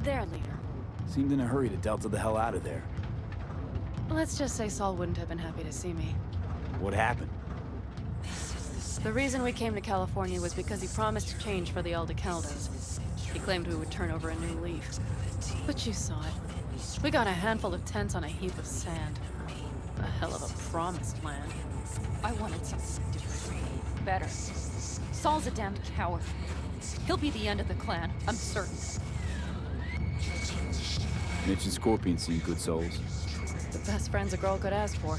their leader. Seemed in a hurry to Delta the hell out of there. Let's just say Saul wouldn't have been happy to see me. What happened? The reason we came to California was because he promised to change for the Aldecaldos. He claimed we would turn over a new leaf. But you saw it. We got a handful of tents on a heap of sand. A hell of a promised land. I wanted something different. Better. Saul's a damned coward. He'll be the end of the clan, I'm certain. Mitch and Scorpion seem good souls. The best friends a girl could ask for.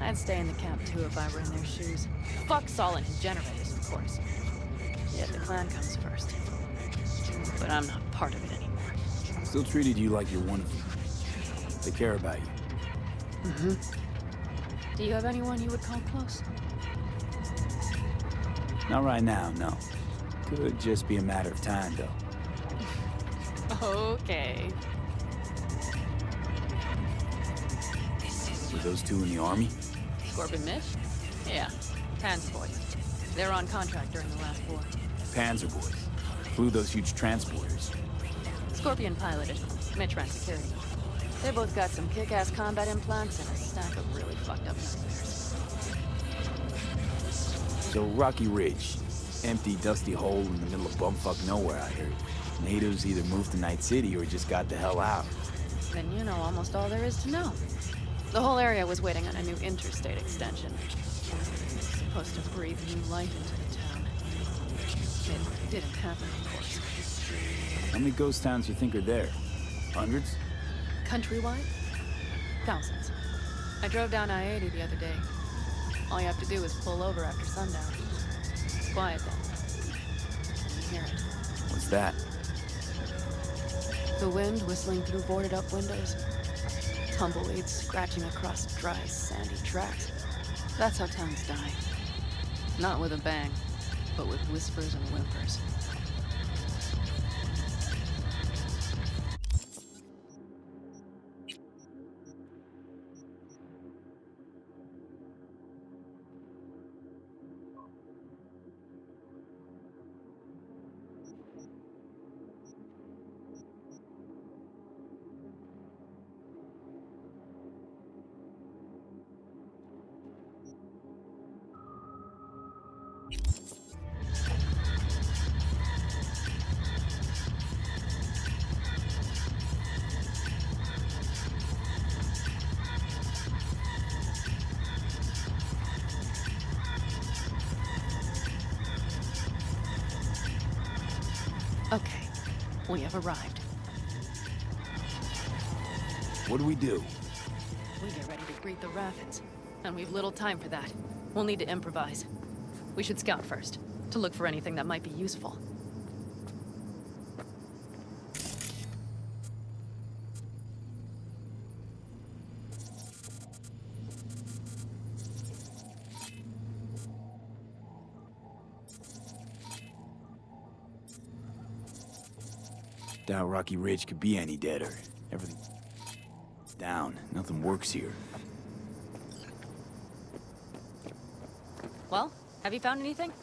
I'd stay in the camp too if I were in their shoes. Fuck Saul and his generators, of course. Yet the clan comes first. But I'm not part of it anymore. Still treated you like you're one of them. They care about you. Mm-hmm. Do you have anyone you would call close? Not right now, no. Could just be a matter of time, though. Okay. Were those two in the army? Scorpion Mitch? Yeah. Pan's boys. They were on contract during the last war. Panzer boys. Flew those huge transporters. Scorpion piloted. Mitch ran security. They both got some kick-ass combat implants and a stack of really fucked up nightmares. So Rocky Ridge. Empty, dusty hole in the middle of bumfuck nowhere, I heard. Natives either moved to Night City or just got the hell out. Then you know almost all there is to know. The whole area was waiting on a new interstate extension. Supposed to breathe new life into the town. It didn't happen, of course. How many ghost towns you think are there? Hundreds? Countrywide? Thousands. I drove down I-80 the other day. All you have to do is pull over after sundown. It's quiet then. You hear it. What's that? The wind whistling through boarded-up windows. Tumbleweeds scratching across dry, sandy tracks. That's how towns die. Not with a bang, but with whispers and whimpers. Okay, we have arrived. What do we do? We get ready to greet the Raffins, and we've little time for that. We'll need to improvise. We should scout first, to look for anything that might be useful. Doubt Rocky Ridge could be any deader. Everything down. Nothing works here. Well, have you found anything?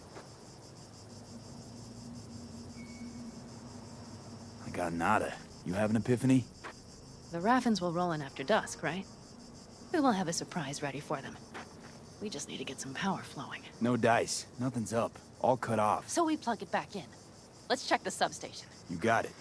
I got nada. You have an epiphany? The Raffins will roll in after dusk, right? We will have a surprise ready for them. We just need to get some power flowing. No dice. Nothing's up. All cut off. So we plug it back in. Let's check the substation. You got it.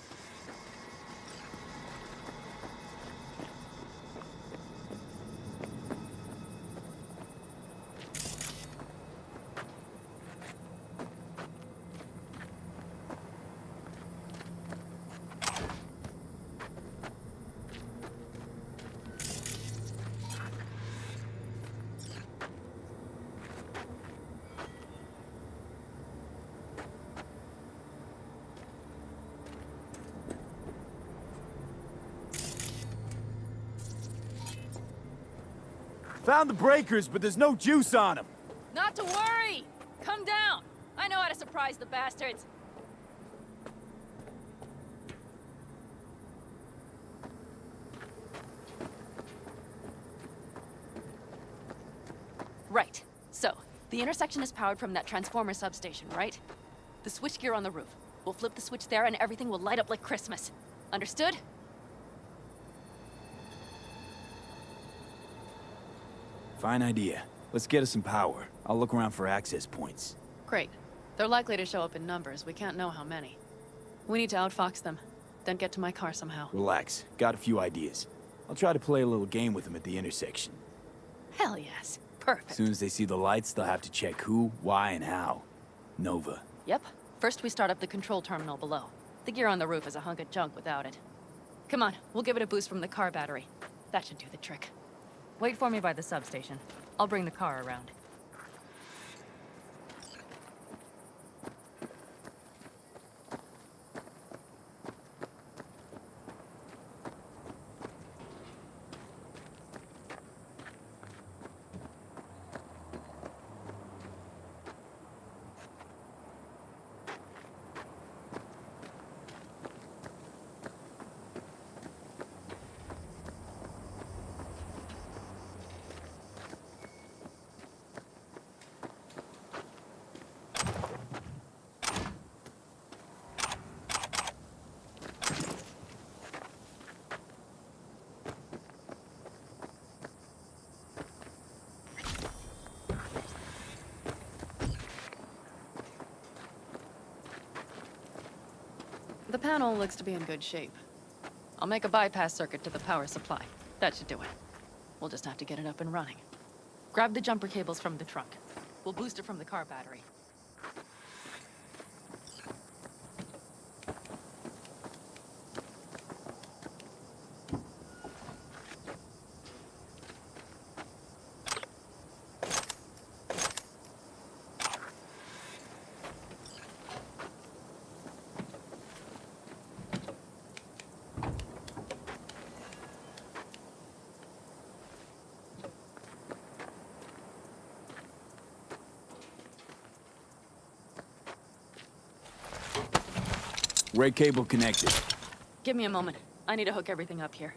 Found the breakers, but there's no juice on them. Not to worry! Come down! I know how to surprise the bastards. Right. So, the intersection is powered from that transformer substation, right? The switchgear on the roof. We'll flip the switch there and everything will light up like Christmas. Understood? Fine idea. Let's get us some power. I'll look around for access points. Great. They're likely to show up in numbers. We can't know how many. We need to outfox them, then get to my car somehow. Relax. Got a few ideas. I'll try to play a little game with them at the intersection. Hell yes. As Perfect. soon as they see the lights, they'll have to check who, why, and how. Nova. Yep. First we start up the control terminal below. The gear on the roof is a hunk of junk without it. Come on, we'll give it a boost from the car battery. That should do the trick. Wait for me by the substation. I'll bring the car around. The panel looks to be in good shape. I'll make a bypass circuit to the power supply. That should do it. We'll just have to get it up and running. Grab the jumper cables from the trunk. We'll boost it from the car battery. Red cable connected. Give me a moment. I need to hook everything up here.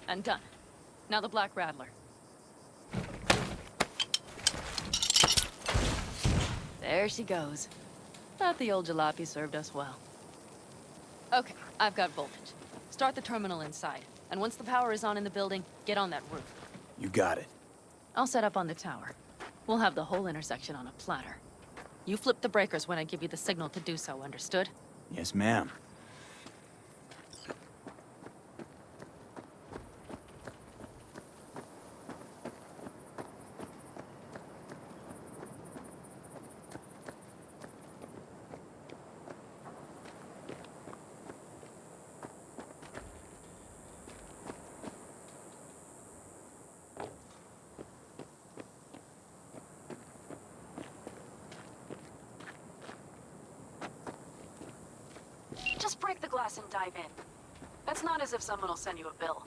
And done. Now the Black Rattler. There she goes. Thought the old jalopy served us well. Okay, I've got voltage. Start the terminal inside. And once the power is on in the building, get on that roof. You got it. I'll set up on the tower. We'll have the whole intersection on a platter. You flip the breakers when I give you the signal to do so, understood? Yes, ma'am. Just break the glass and dive in. It's not as if someone will send you a bill.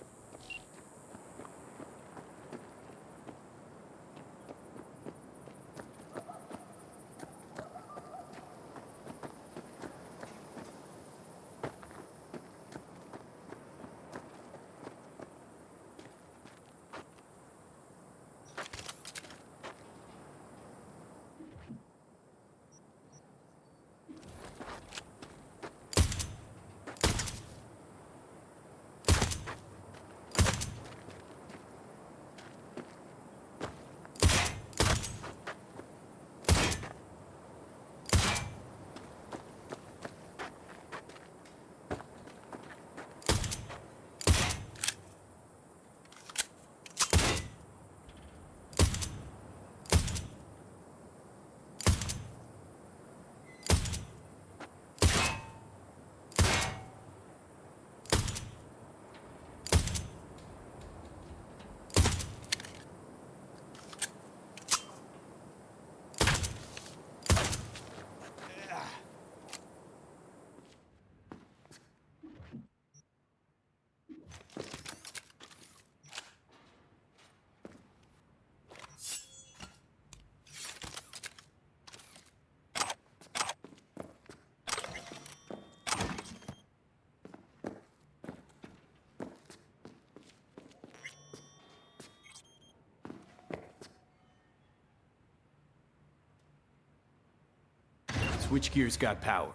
Switchgear's got power.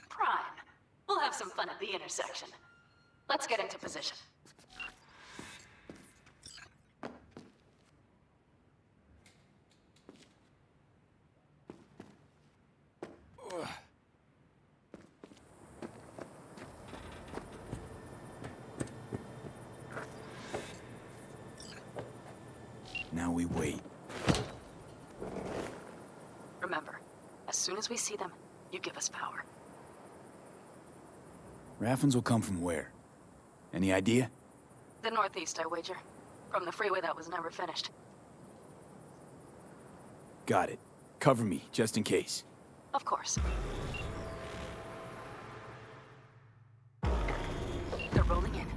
Prime. We'll fun at the intersection. Let's get into position. Now we wait. Remember, as soon as we see them, you give us power. Raffens will come from where? Any idea? The northeast, I wager. From the freeway that was never finished. Got it. Cover me, just in case. Of course. They're rolling in.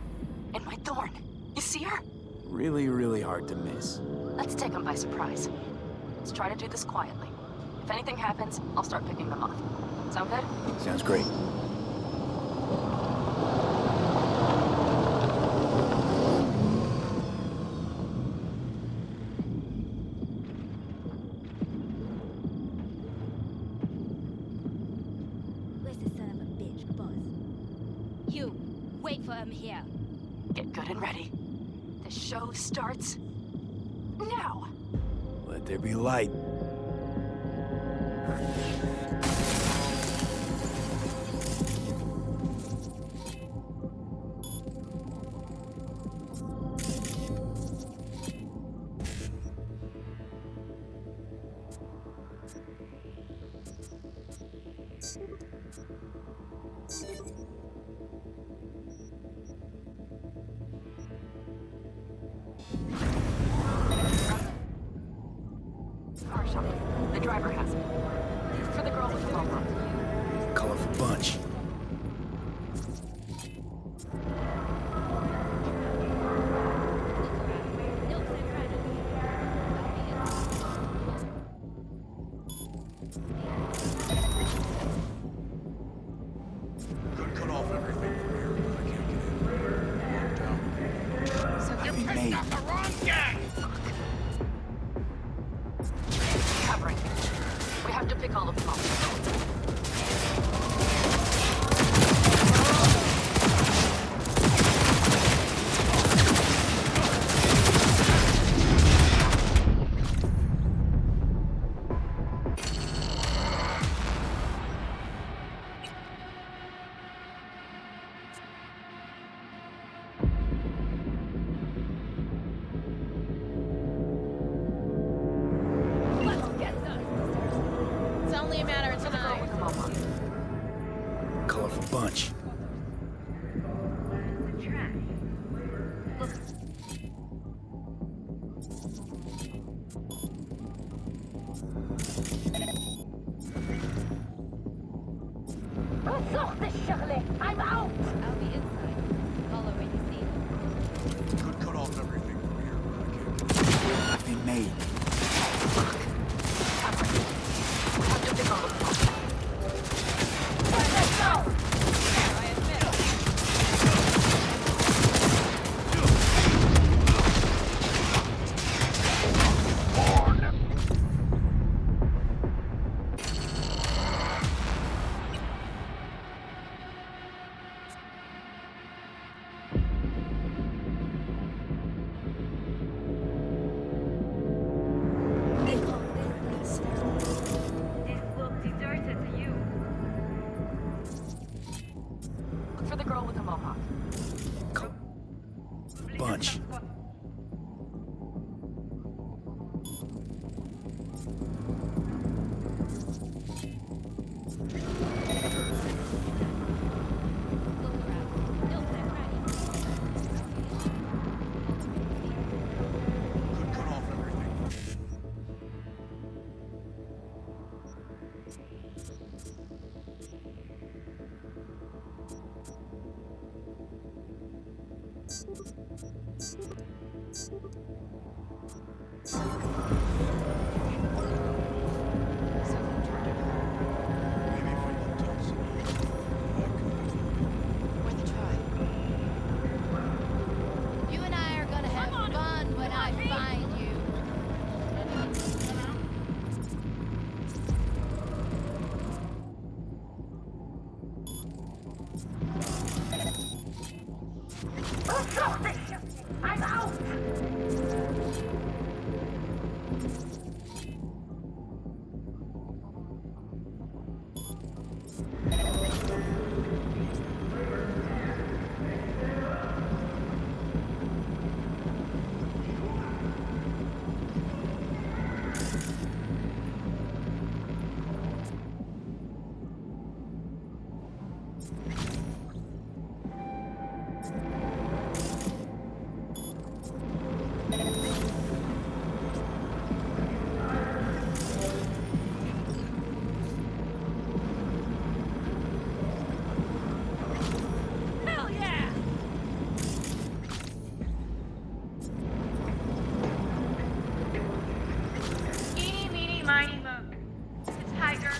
And my Thorn. You see her? Really, really hard to miss. Let's take them by surprise. Let's try to do this quietly. If anything happens, I'll start picking them off. Sound good? Sounds great. Where's the son of a bitch, boss? You, wait for him here. Get good and ready. The show starts now. Let there be light. Car shop. The driver has it. For the girl with the mohawk. Colorful bunch. Could cut off everything from here, but I can't get in. Locked down. So You picked up the wrong guy! covering. We have to pick all of them off. It's only a matter of For the girl time. with the mohawk. Colorful bunch. I'm out! I'll be inside. Follow when you see him. Could cut off everything from here, but I can't get in. Nothing made. Covering. We have to pick all of them off. Look for the girl with the mohawk. Bunch. Could cut off everything. I'm out! Hell yeah! Eeny, meeny, miny, mo. Tiger.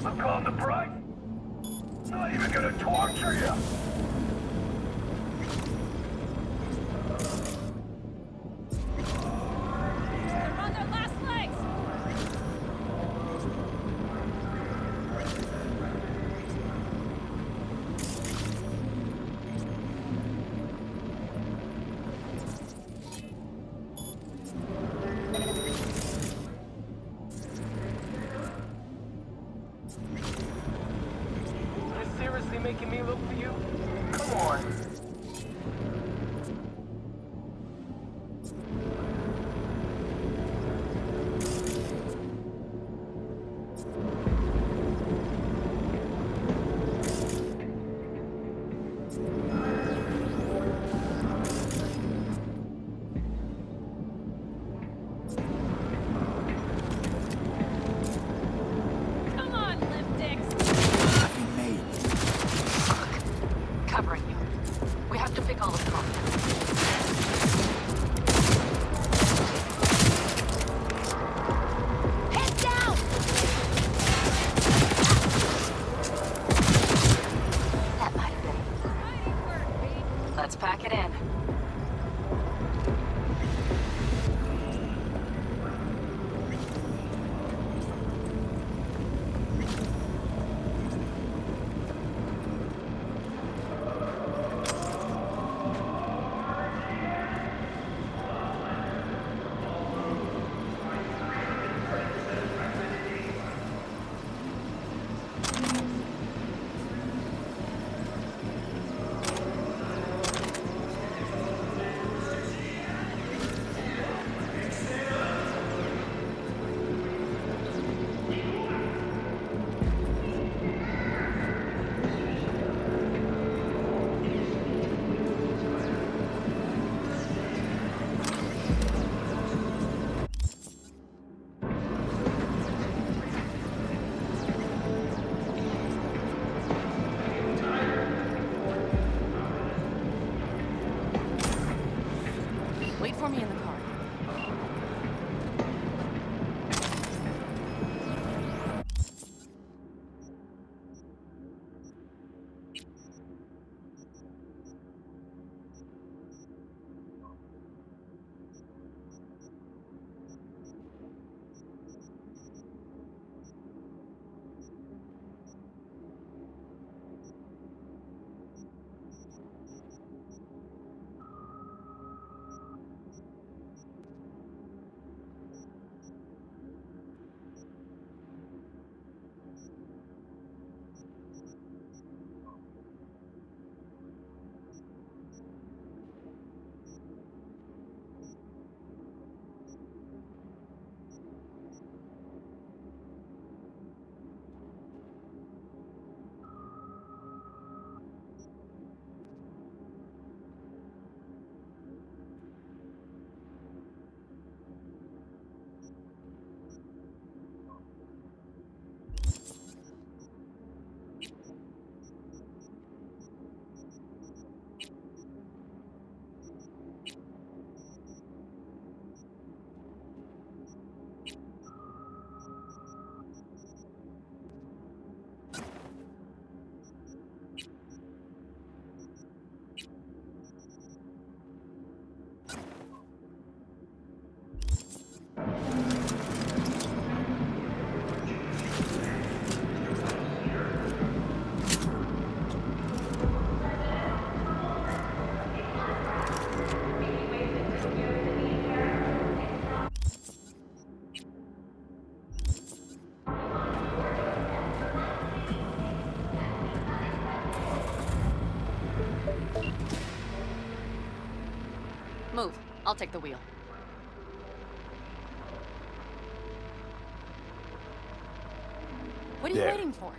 I'm calling the price. Not even gonna torture you. They're on their last legs! You seriously making me look for you? Come on. Come on, limp dicks! Nothing made. Covering you. I'll take the wheel. What are you There. waiting for?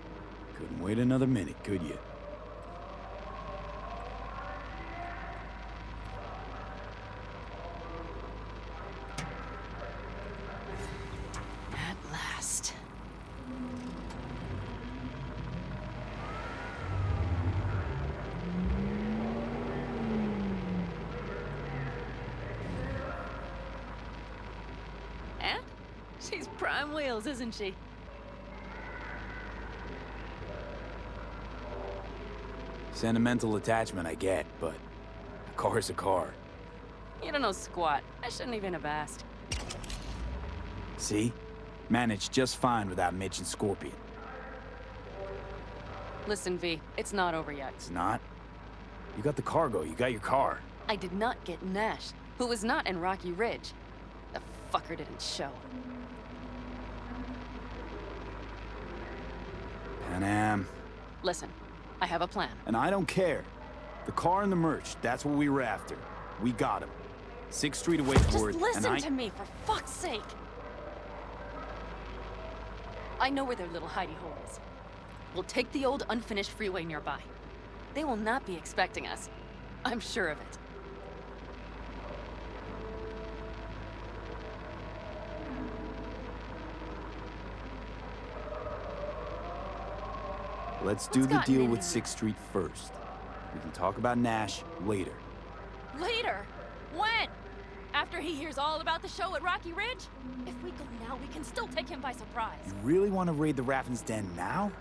Couldn't wait another minute, could you? At last. And? She's prime wheels, isn't she? Sentimental attachment, I get, but a car's a car. You don't know squat. I shouldn't even have asked. See? Managed just fine without Mitch and Scorpion. Listen, V, it's not over yet. It's not? You got the cargo, you got your car. I did not get Nash, who was not in Rocky Ridge. The fucker didn't show. Pan Am. Listen, I have a plan. And I don't care. The car and the merch, that's what we were after. We got him. 6th Street away for it, Just listen and to me, for fuck's sake! I know where their little hidey hole is. We'll take the old unfinished freeway nearby. They will not be expecting us. I'm sure of it. Let's do What's the gotten deal into with you? 6th Street first. We can talk about Nash later. Later? When? After he hears all about the show at Rocky Ridge? If we go now, we can still take him by surprise. You really want to raid the Raffin's den now?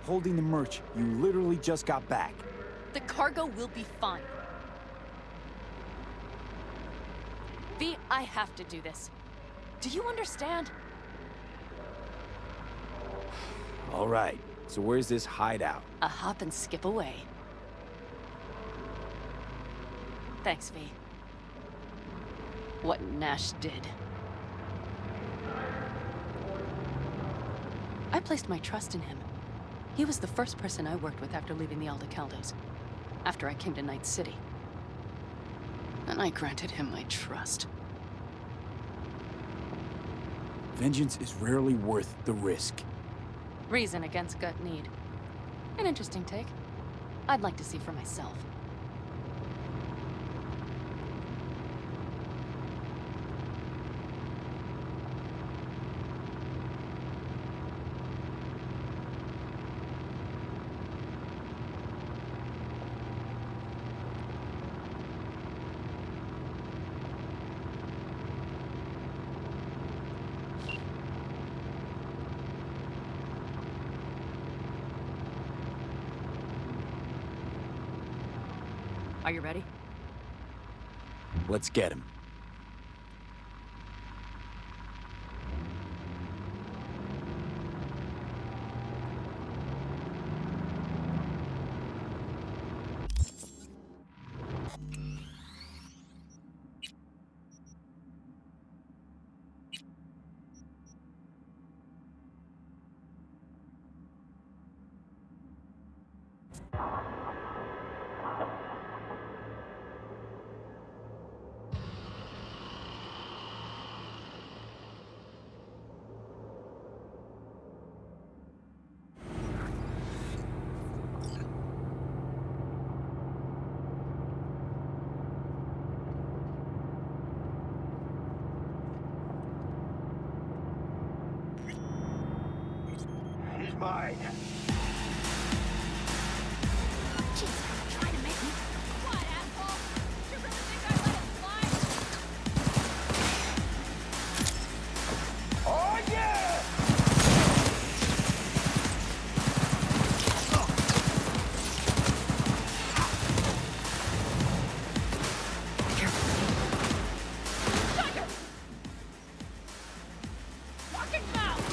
Holding the merch, you literally just got back. The cargo will be fine. V, I have to do this. Do you understand? All right, so where's this hideout? A hop and skip away. Thanks, V. What Nash did. I placed my trust in him. He was the first person I worked with after leaving the Aldecaldos, after I came to Night City. And I granted him my trust. Vengeance is rarely worth the risk. Reason against gut need. An interesting take. I'd like to see for myself. Are you ready? Let's get him. He's mine. Trying to make me. What, asshole? You really think I let him fly? Oh, yeah! Shut your fucking mouth!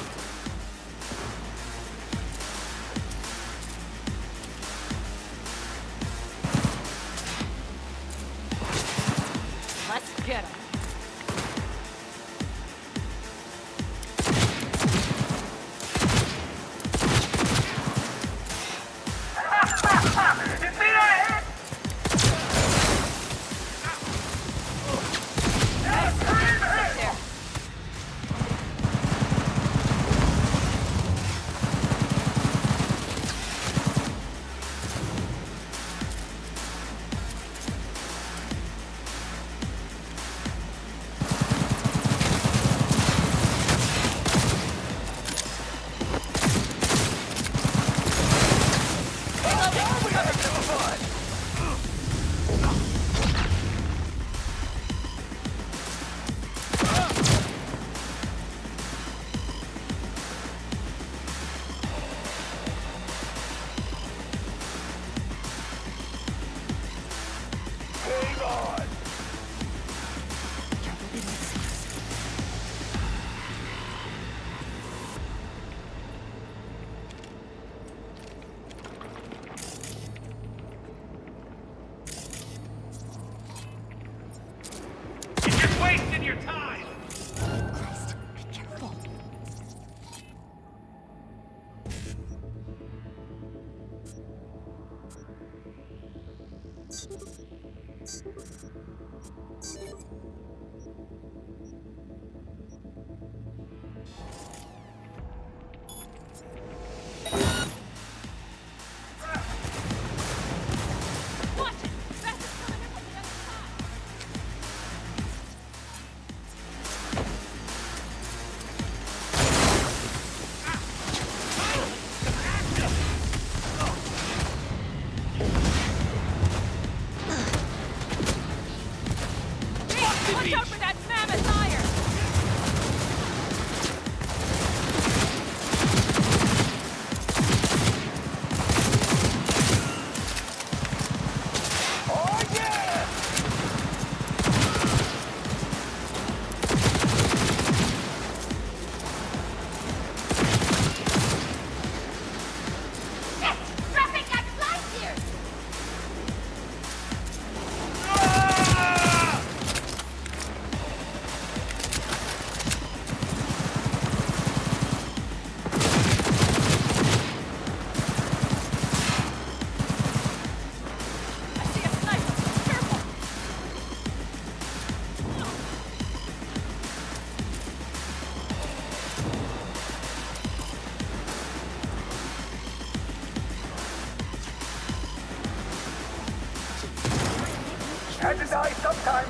Had to die sometime.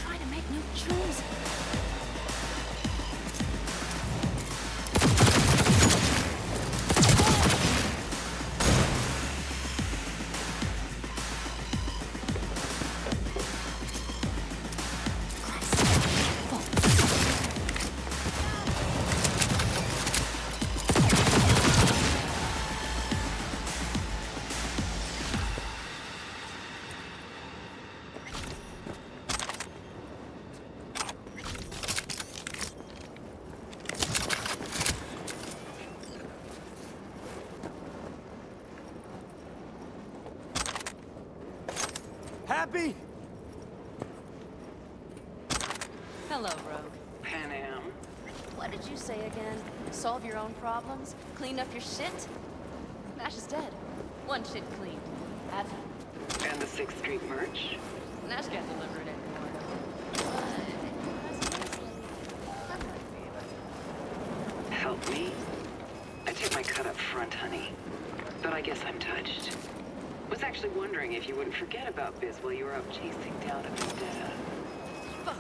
Trying to make new choices. Happy? Hello, Rogue. Pan Am. What did you say again? Solve your own problems? Clean up your shit? Nash is dead. One shit cleaned. That's it. And the 6th Street merch. Nash can't deliver it anymore. Help me? I take my cut up front, honey. But I guess I'm touched. Was actually wondering if you wouldn't forget about Biz while you were up chasing down a vendetta. Fuck.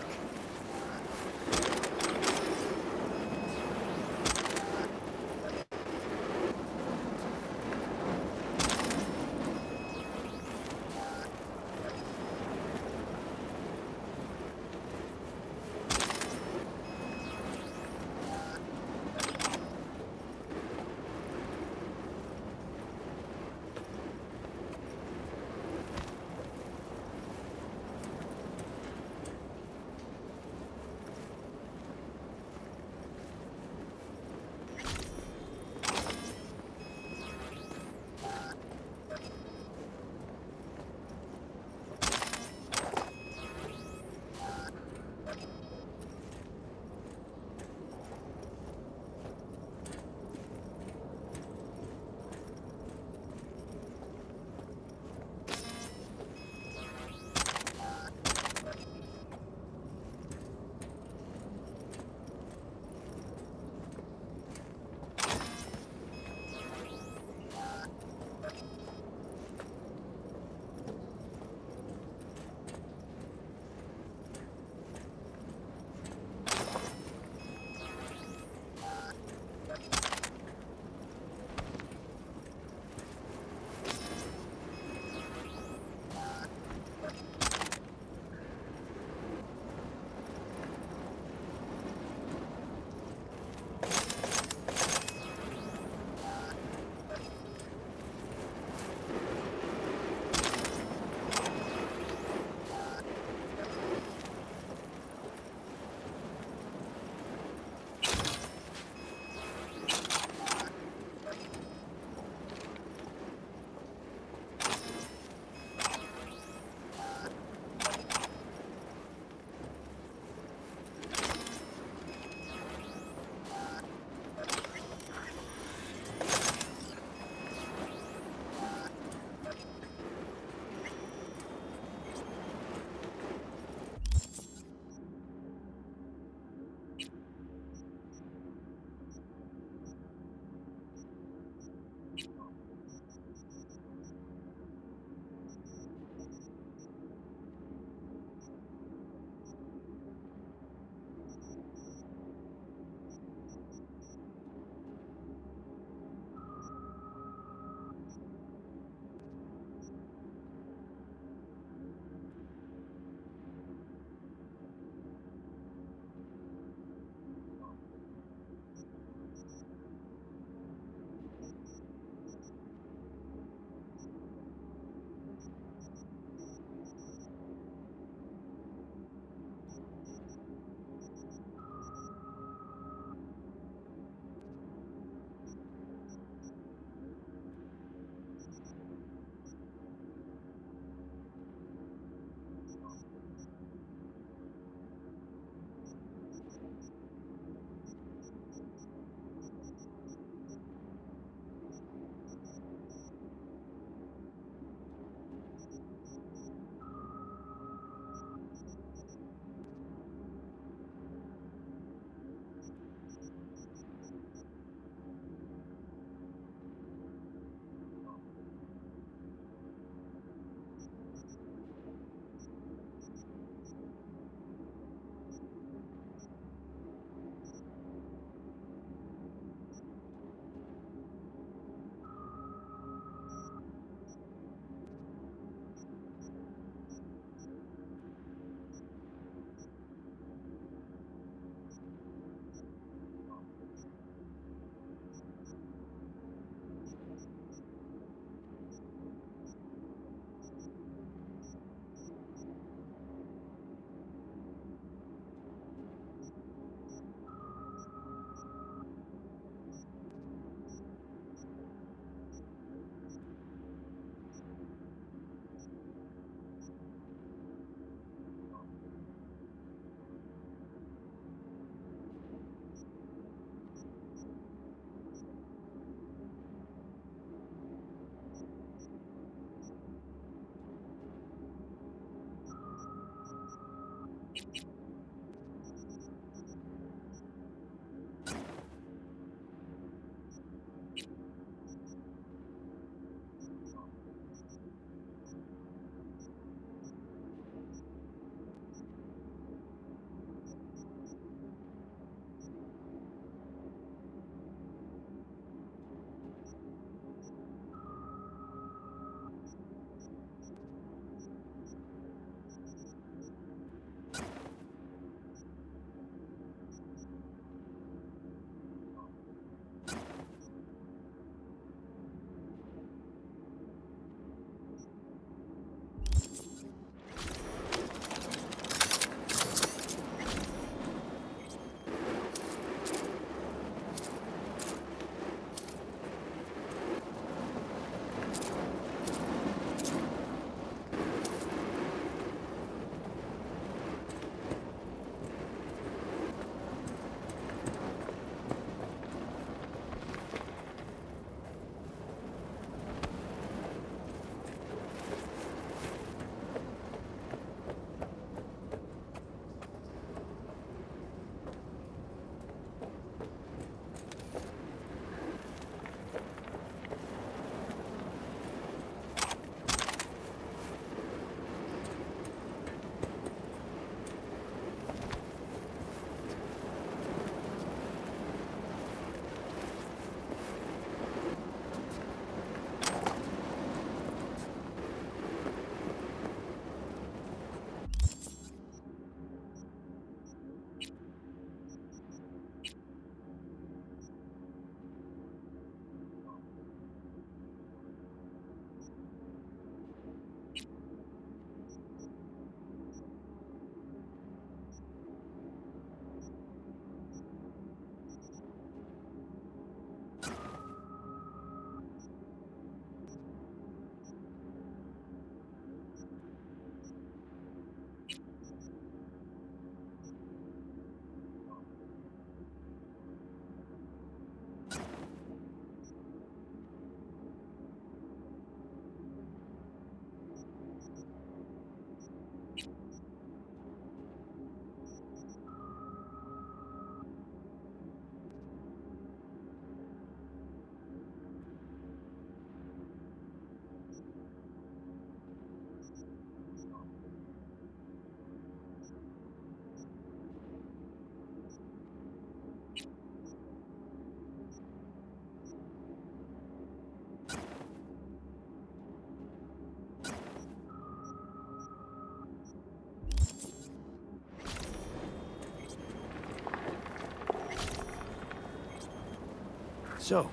So,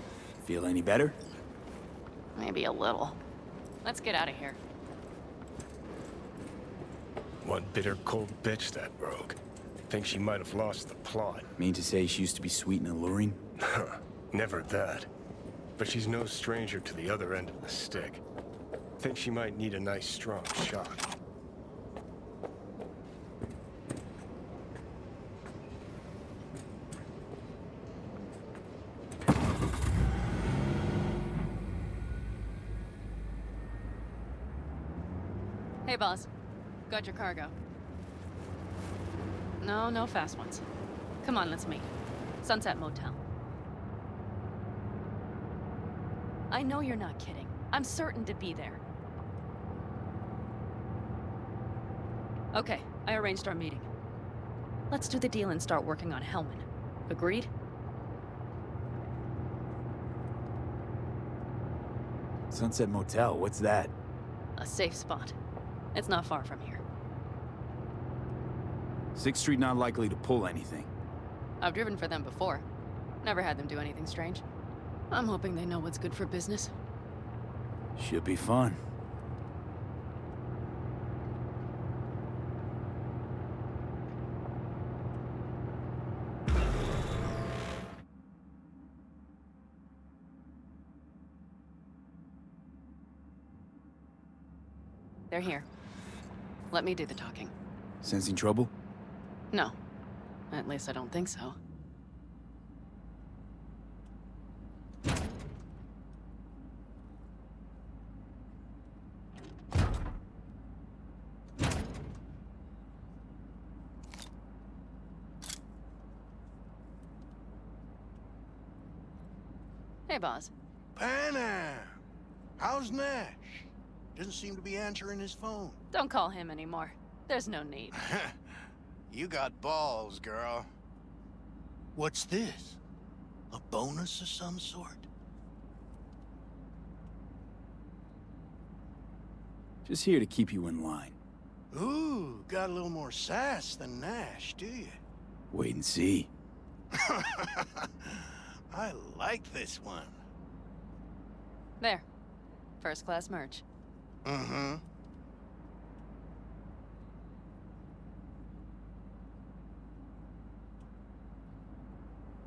feel any better? Maybe a little. Let's get out of here. One bitter, cold bitch, that rogue. Think she might have lost the plot. Mean to say she used to be sweet and alluring? Never that. But she's no stranger to the other end of the stick. Think she might need a nice, strong shot. Hey, boss. Got your cargo. No, no fast ones. Come on, let's meet. Sunset Motel. I know you're not kidding. I'm certain to be there. Okay, I arranged our meeting. Let's do the deal and start working on Hellman. Agreed? Sunset Motel, what's that? A safe spot. It's not far from here. 6th Street not likely to pull anything. I've driven for them before. Never had them do anything strange. I'm hoping they know what's good for business. Should be fun. They're here. Let me do the talking. Sensing trouble? No. At least I don't think so. Hey, boss. Panam! How's Nash? Doesn't seem to be answering his phone. Don't call him anymore. There's no need. You got balls, girl. What's this? A bonus of some sort? Just here to keep you in line. Ooh, got a little more sass than Nash, do you? Wait and see. I like this one. There. First class merch. Mm-hmm.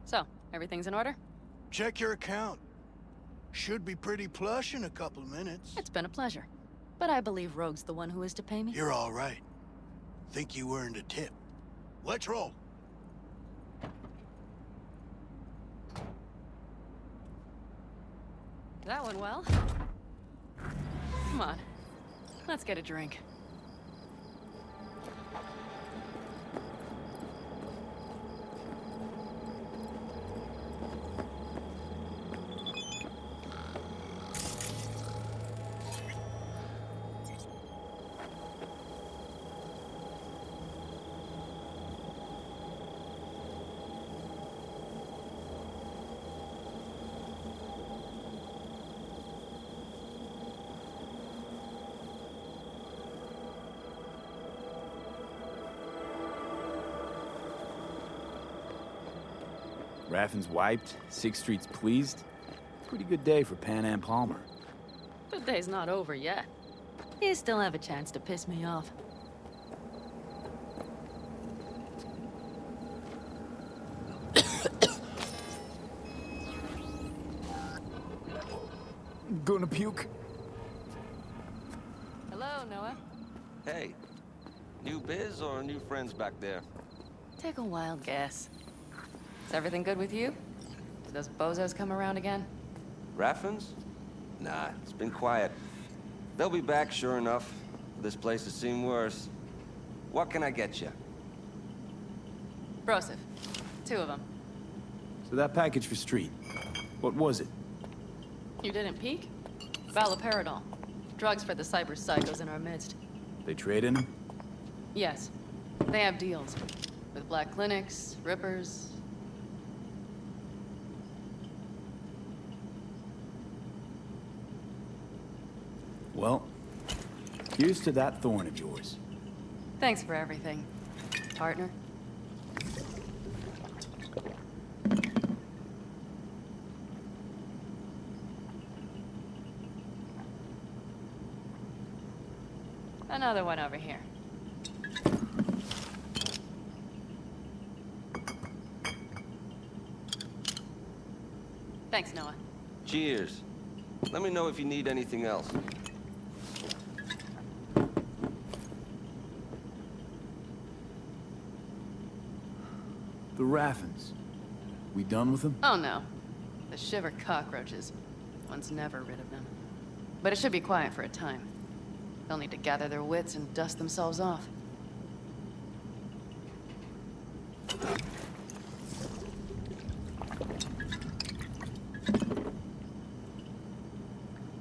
So, everything's in order? Check your account. Should be pretty plush in a couple of minutes. It's been a pleasure. But I believe Rogue's the one who is to pay me. You're all right. Think you earned a tip. Let's roll. That went well. Come on. Let's get a drink. Raffin's wiped, 6th Street's pleased. Pretty good day for Panam Palmer. The day's not over yet. You still have a chance to piss me off. Gonna puke? Hello, Noah. Hey, new biz or new friends back there? Take a wild guess. Is everything good with you? Did those bozos come around again? Raffins? Nah, it's been quiet. They'll be back, sure enough. This place has seen worse. What can I get you? Broseph. 2 of them. So that package for Street, what was it? You didn't peek? Valoperidol. Drugs for the cyber psychos in our midst. They trade in them? Yes. They have deals. With black clinics, rippers. Well, here's to that thorn of yours. Thanks for everything, partner. Another one over here. Thanks, Noah. Cheers. Let me know if you need anything else. The Raffens. We done with them? Oh no. The shiver cockroaches. One's never rid of them. But it should be quiet for a time. They'll need to gather their wits and dust themselves off.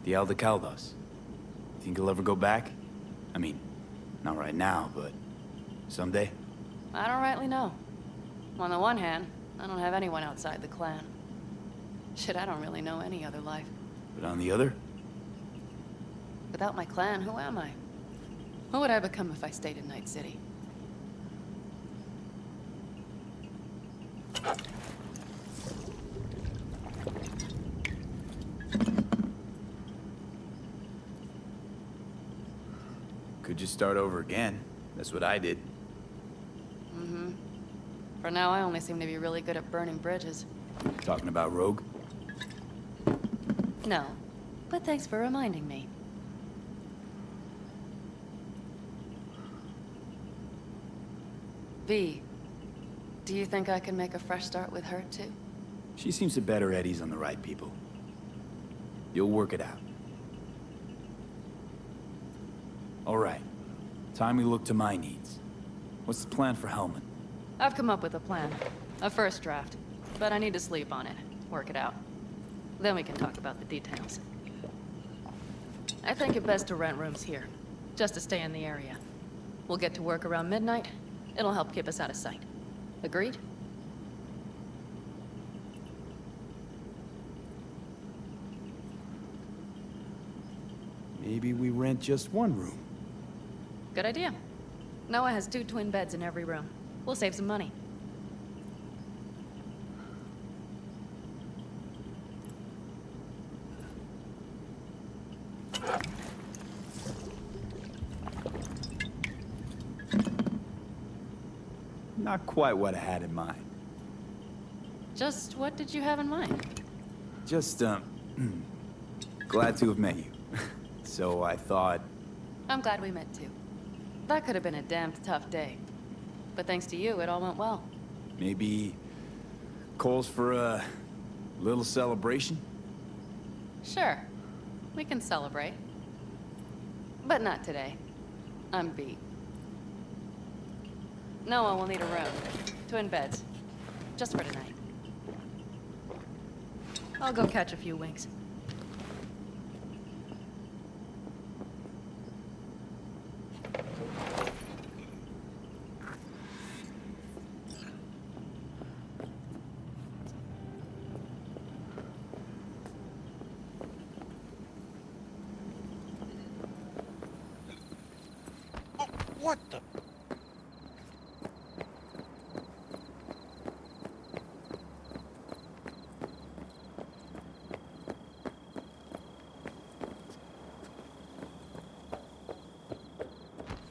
The Aldecaldos. Think he'll ever go back? I mean, not right now, but someday? I don't rightly know. On the one hand, I don't have anyone outside the clan. Shit, I don't really know any other life. But on the other? Without my clan, who am I? Who would I become if I stayed in Night City? Could just start over again. That's what I did. Mm-hmm. For now, I only seem to be really good at burning bridges. Talking about Rogue? No, but thanks for reminding me. V, do you think I can make a fresh start with her, too? She seems to bet her eddies on the right people. You'll work it out. All right. Time we look to my needs. What's the plan for Hellman? I've come up with a plan. A first draft. But I need to sleep on it. Work it out. Then we can talk about the details. I think it best to rent rooms here. Just to stay in the area. We'll get to work around midnight. It'll help keep us out of sight. Agreed? Maybe we rent just one room. Good idea. Noah has 2 twin beds in every room. We'll save some money. Not quite what I had in mind. Just what did you have in mind? Just, glad to have met you. So I thought... I'm glad we met too. That could have been a damned tough day. But thanks to you, it all went well. maybe calls for a little celebration? Sure. We can celebrate. But not today. I'm beat. Noah will need a room. Twin beds. Just for tonight. I'll go catch a few winks. What the?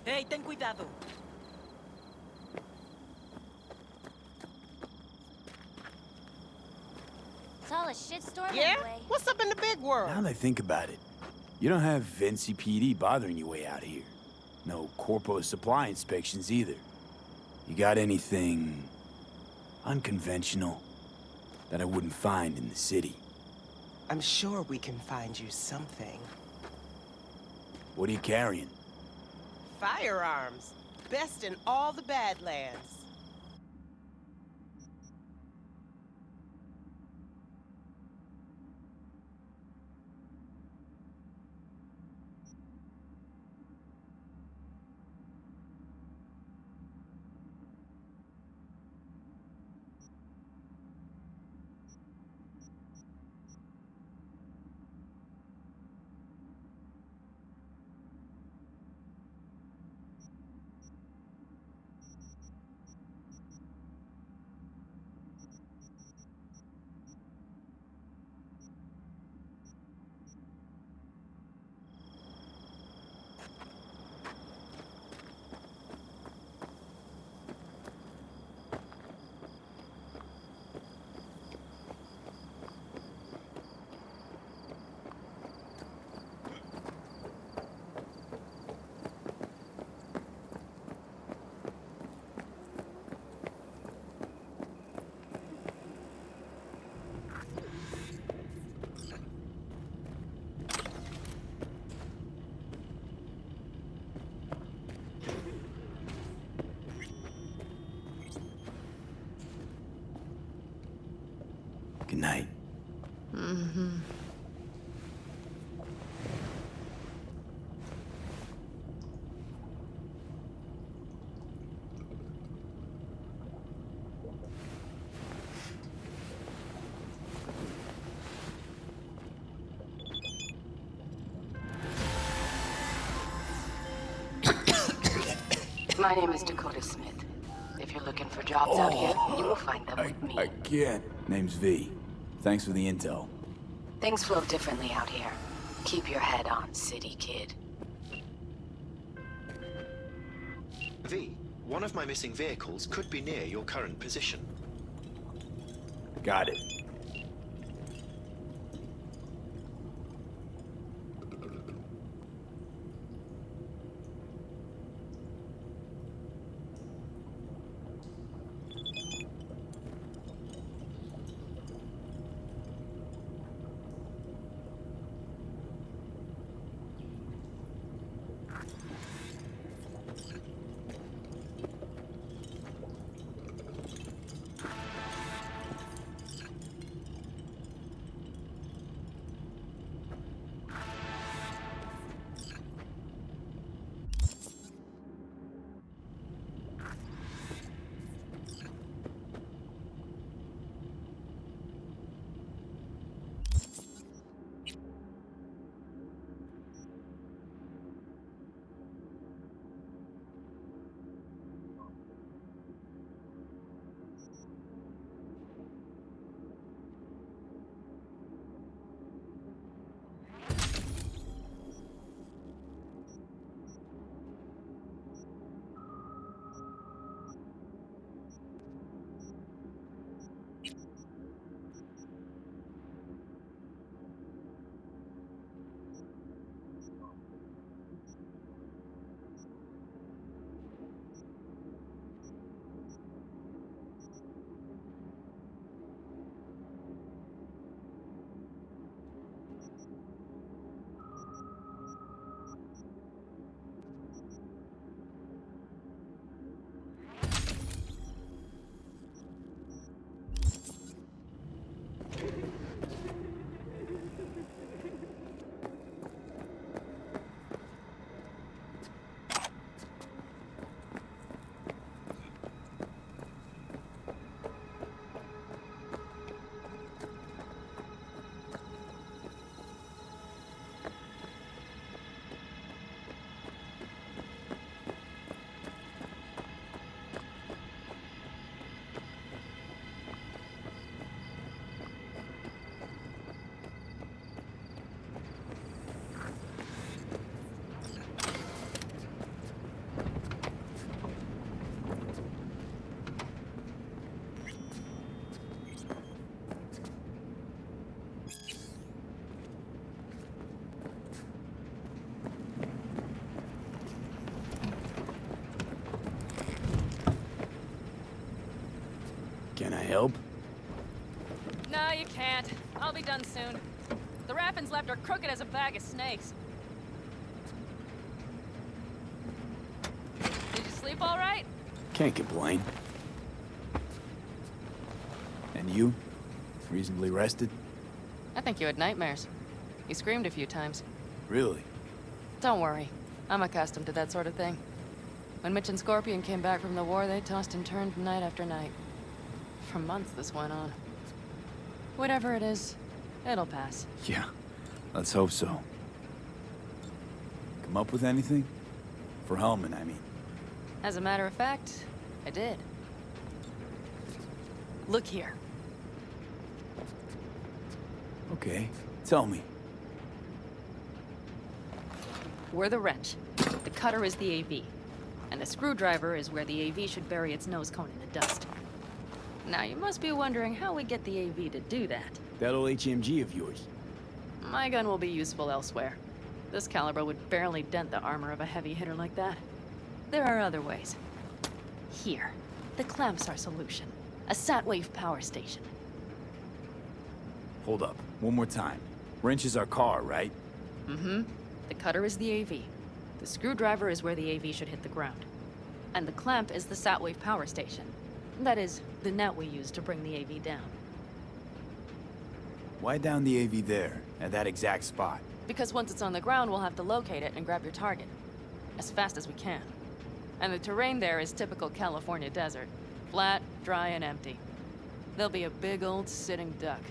Hey, ten cuidado. It's all a shitstorm Yeah? anyway. What's up in the big world? Now that I think about it, you don't have NCPD bothering you way out here. No corpo supply inspections either. You got anything unconventional that I wouldn't find in the city? I'm sure we can find you something. What are you carrying? Firearms. Best in all the Badlands. Good night. Mm-hmm. My name is Dakota Smith. If you're looking for jobs out here, you will find them with me. I can't. Name's V. Thanks for the intel. Things flow differently out here. Keep your head on, city kid. V, one of my missing vehicles could be near your current position. Got it. Can I help? No, you can't. I'll be done soon. The Raffins left are crooked as a bag of snakes. Did you sleep all right? Can't complain. And you? Reasonably rested? I think you had nightmares. You screamed a few times. Really? Don't worry. I'm accustomed to that sort of thing. When Mitch and Scorpion came back from the war, they tossed and turned night after night. For months this went on. Whatever it is, it'll pass. Yeah, let's hope so. Come up with anything? For Hellman, I mean. As a matter of fact, I did. Look here. Okay, tell me. We're the wrench. The cutter is the AV. And the screwdriver is where the AV should bury its nose cone in the dust. Now, you must be wondering how we get the AV to do that. That old HMG of yours. My gun will be useful elsewhere. This caliber would barely dent the armor of a heavy hitter like that. There are other ways. Here. The clamp's our solution. A sat-wave power station. Hold up, one more time. Wrench is our car, right? Mm-hmm. The cutter is the AV. The screwdriver is where the AV should hit the ground. And the clamp is the sat-wave power station. That is, the net we use to bring the AV down. Why down the AV there, at that exact spot? Because once it's on the ground, we'll have to locate it and grab your target. As fast as we can. And the terrain there is typical California desert. Flat, dry, and empty. There'll be a big old sitting duck.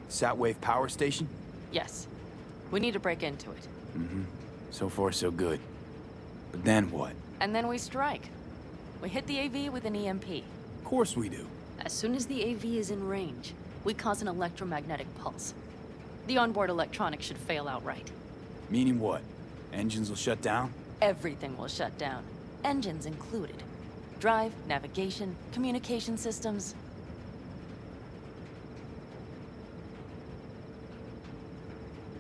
Satwave power station? Yes. We need to break into it. Mm-hmm. So far, so good. But then what? And then we strike. We hit the AV with an EMP. Of course we do. As soon as the AV is in range, we cause an electromagnetic pulse. The onboard electronics should fail outright. Meaning what? Engines will shut down? Everything will shut down. Engines included. Drive, navigation, communication systems.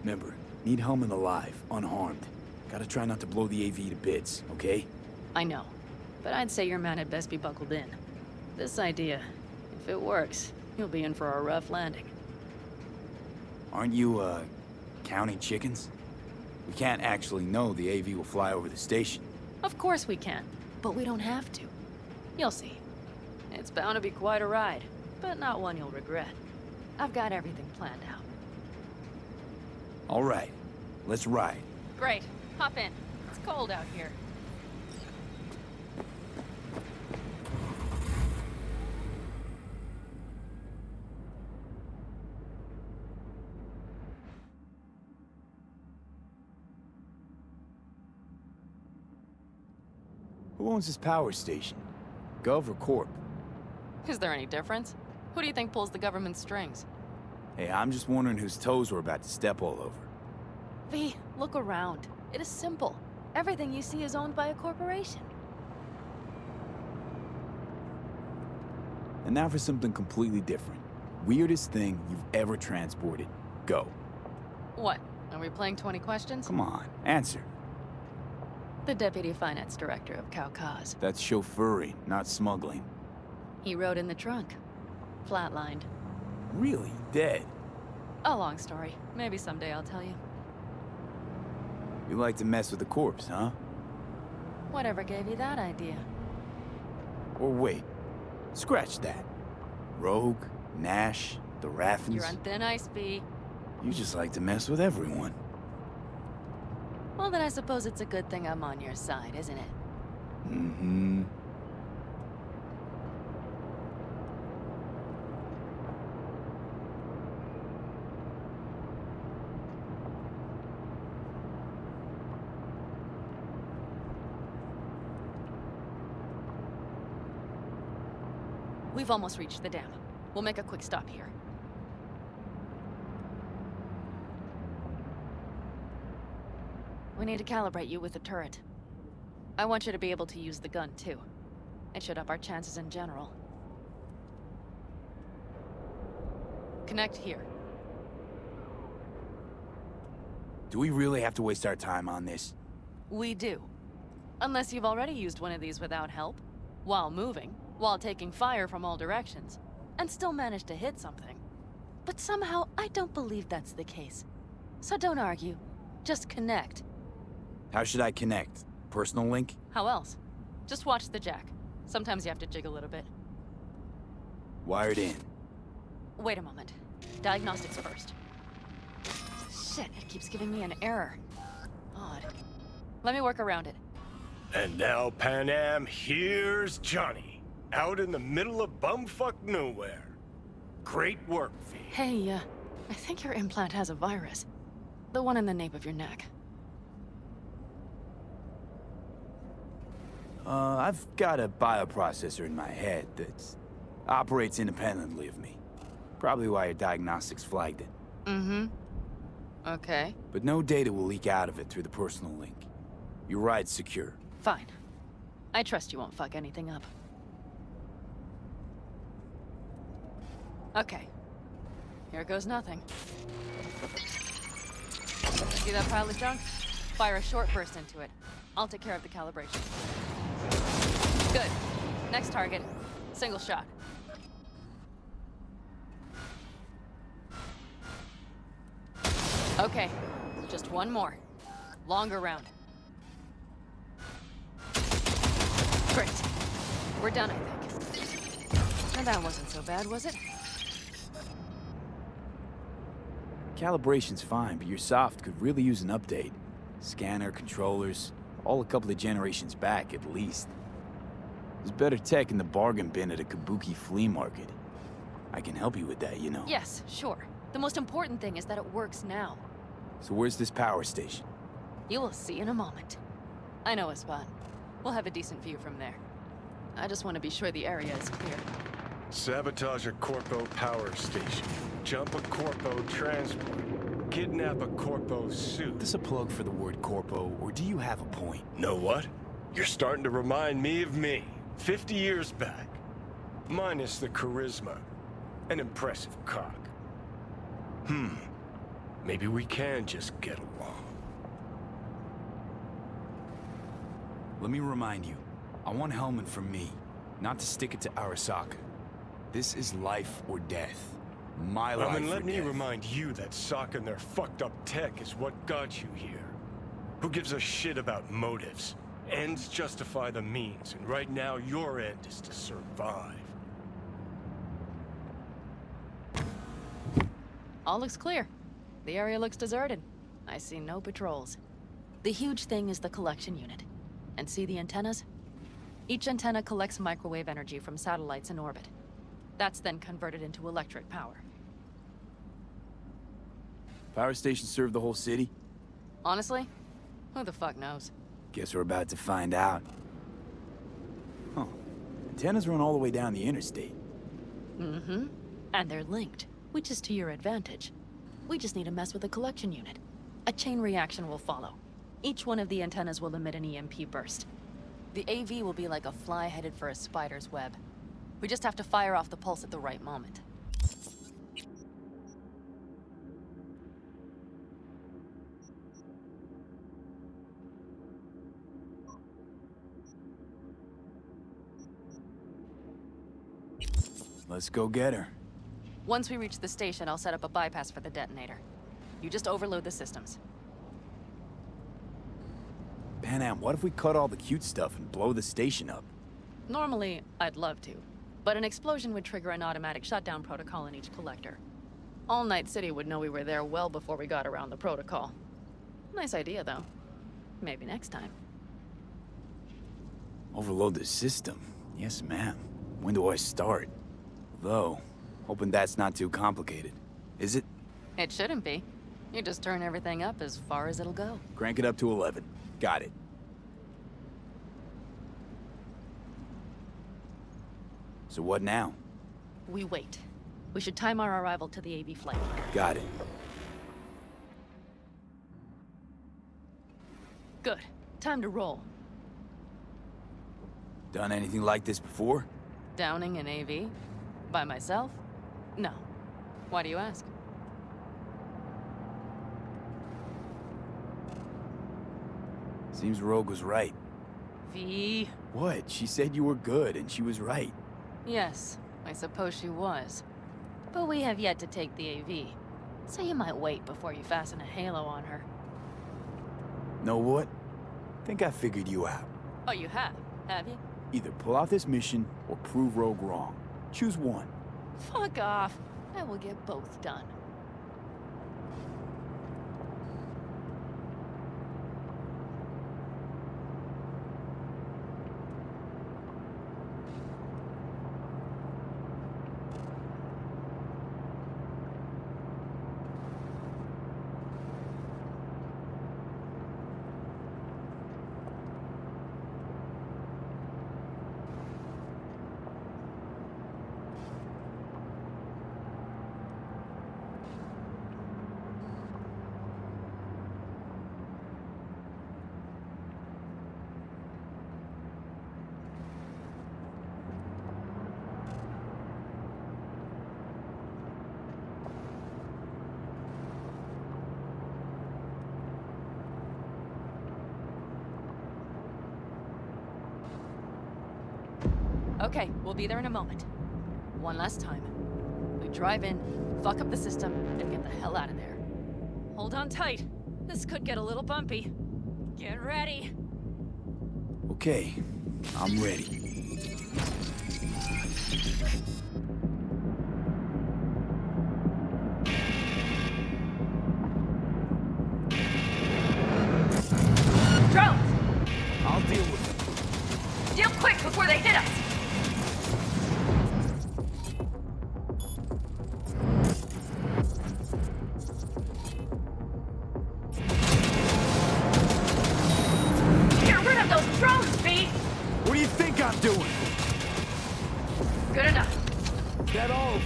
Remember, need Hellman alive, unharmed. Gotta try not to blow the AV to bits, okay? I know. But I'd say your man had best be buckled in. This idea, if it works, you'll be in for a rough landing. Aren't you, counting chickens? We can't actually know the AV will fly over the station. Of course we can, but we don't have to. You'll see. It's bound to be quite a ride, but not one you'll regret. I've got everything planned out. All right, let's ride. Great. Hop in. It's cold out here. Who owns this power station? Gov or Corp? Is there any difference? Who do you think pulls the government's strings? Hey, I'm just wondering whose toes we're about to step all over. V, look around. It is simple. Everything you see is owned by a corporation. And now for something completely different. Weirdest thing you've ever transported. Go. What? Are we playing 20 questions? Come on, answer. The Deputy Finance Director of Caucase. That's chauffeuring, not smuggling. He rode in the trunk. Flatlined. Really? Dead? A long story. Maybe someday I'll tell you. You like to mess with the corpse, huh? Whatever gave you that idea? Or wait, scratch that. Rogue, Nash, the Raffins. You're on thin ice, V. You just like to mess with everyone. Well, then I suppose it's a good thing I'm on your side, isn't it? Mm-hmm. We've almost reached the dam. We'll make a quick stop here. We need to calibrate you with the turret. I want you to be able to use the gun, too. It should up our chances in general. Connect here. Do we really have to waste our time on this? We do. Unless you've already used one of these without help, while moving, while taking fire from all directions, and still managed to hit something. But somehow, I don't believe that's the case. So don't argue. Just connect. How should I connect? Personal link? How else? Just watch the jack. Sometimes you have to jig a little bit. Wired in. Wait a moment. Diagnostics first. Shit, it keeps giving me an error. Odd. Let me work around it. And now, Pan Am, here's Johnny. Out in the middle of bumfuck nowhere. Great work, V. Hey, I think your implant has a virus. The one in the nape of your neck. I've got a bioprocessor in my head that operates independently of me. Probably why your diagnostics flagged it. Mm-hmm. Okay. But no data will leak out of it through the personal link. Your ride's secure. Fine. I trust you won't fuck anything up. Okay. Here goes nothing. See that pile of junk? Fire a short burst into it. I'll take care of the calibration. Good. Next target. Single shot. Okay. Just one more. Longer round. Great. We're done, I think. And that wasn't so bad, was it? Calibration's fine, but your soft could really use an update. Scanner, controllers, all a couple of generations back at least. There's better tech in the bargain bin at a kabuki flea market. I can help you with that, you know. Yes, sure. The most important thing is that it works now. So where's this power station? You will see in a moment. I know a spot. We'll have a decent view from there. I just want to be sure the area is clear. Sabotage a Corpo power station. Jump a Corpo transport. Kidnap a Corpo suit. Is this a plug for the word corpo, or do you have a point? Know what? You're starting to remind me of me. 50 years back. Minus the charisma. An impressive cock. Maybe we can just get along. Let me remind you, I want Hellman from me, not to stick it to Arasaka. This is life or death. My life or death. Let me remind you that socking their fucked up tech is what got you here. Who gives a shit about motives? Ends justify the means, and right now your end is to survive. All looks clear. The area looks deserted. I see no patrols. The huge thing is the collection unit. And see the antennas? Each antenna collects microwave energy from satellites in orbit. That's then converted into electric power. Power stations serve the whole city? Honestly, who the fuck knows? Guess we're about to find out. Huh. Antennas run all the way down the interstate. Mm-hmm. And they're linked, which is to your advantage. We just need to mess with the collection unit. A chain reaction will follow. Each one of the antennas will emit an EMP burst. The AV will be like a fly headed for a spider's web. We just have to fire off the pulse at the right moment. Let's go get her. Once we reach the station, I'll set up a bypass for the detonator. You just overload the systems. Panam, what if we cut all the cute stuff and blow the station up? Normally, I'd love to, but an explosion would trigger an automatic shutdown protocol in each collector. All Night City would know we were there well before we got around the protocol. Nice idea, though. Maybe next time. Overload the system? Yes, ma'am. When do I start? Though, hoping that's not too complicated. Is it? It shouldn't be. You just turn everything up as far as it'll go. Crank it up to 11. Got it. So what now? We wait. We should time our arrival to the AV flight. Got it. Good. Time to roll. Done anything like this before? Downing an AV? By myself? No. Why do you ask? Seems Rogue was right. V. What? She said you were good, and she was right. Yes, I suppose she was. But we have yet to take the AV, so you might wait before you fasten a halo on her. Know what? Think I figured you out. Oh, you have you? Either pull out this mission, or prove Rogue wrong. Choose one. Fuck off. I will get both done. Okay, we'll be there in a moment. One last time. We drive in, fuck up the system, and get the hell out of there. Hold on tight. This could get a little bumpy. Get ready. Okay, I'm ready.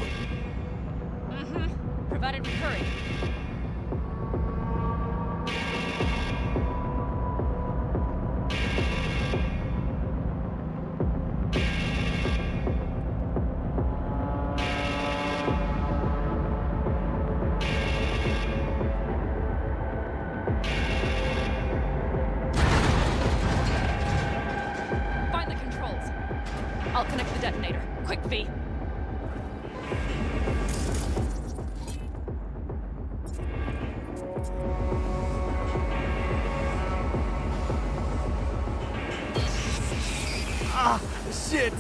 over. Mm-hmm. Provided we hurry. Find the controls. I'll connect the detonator. Quick, V. Ah, shit!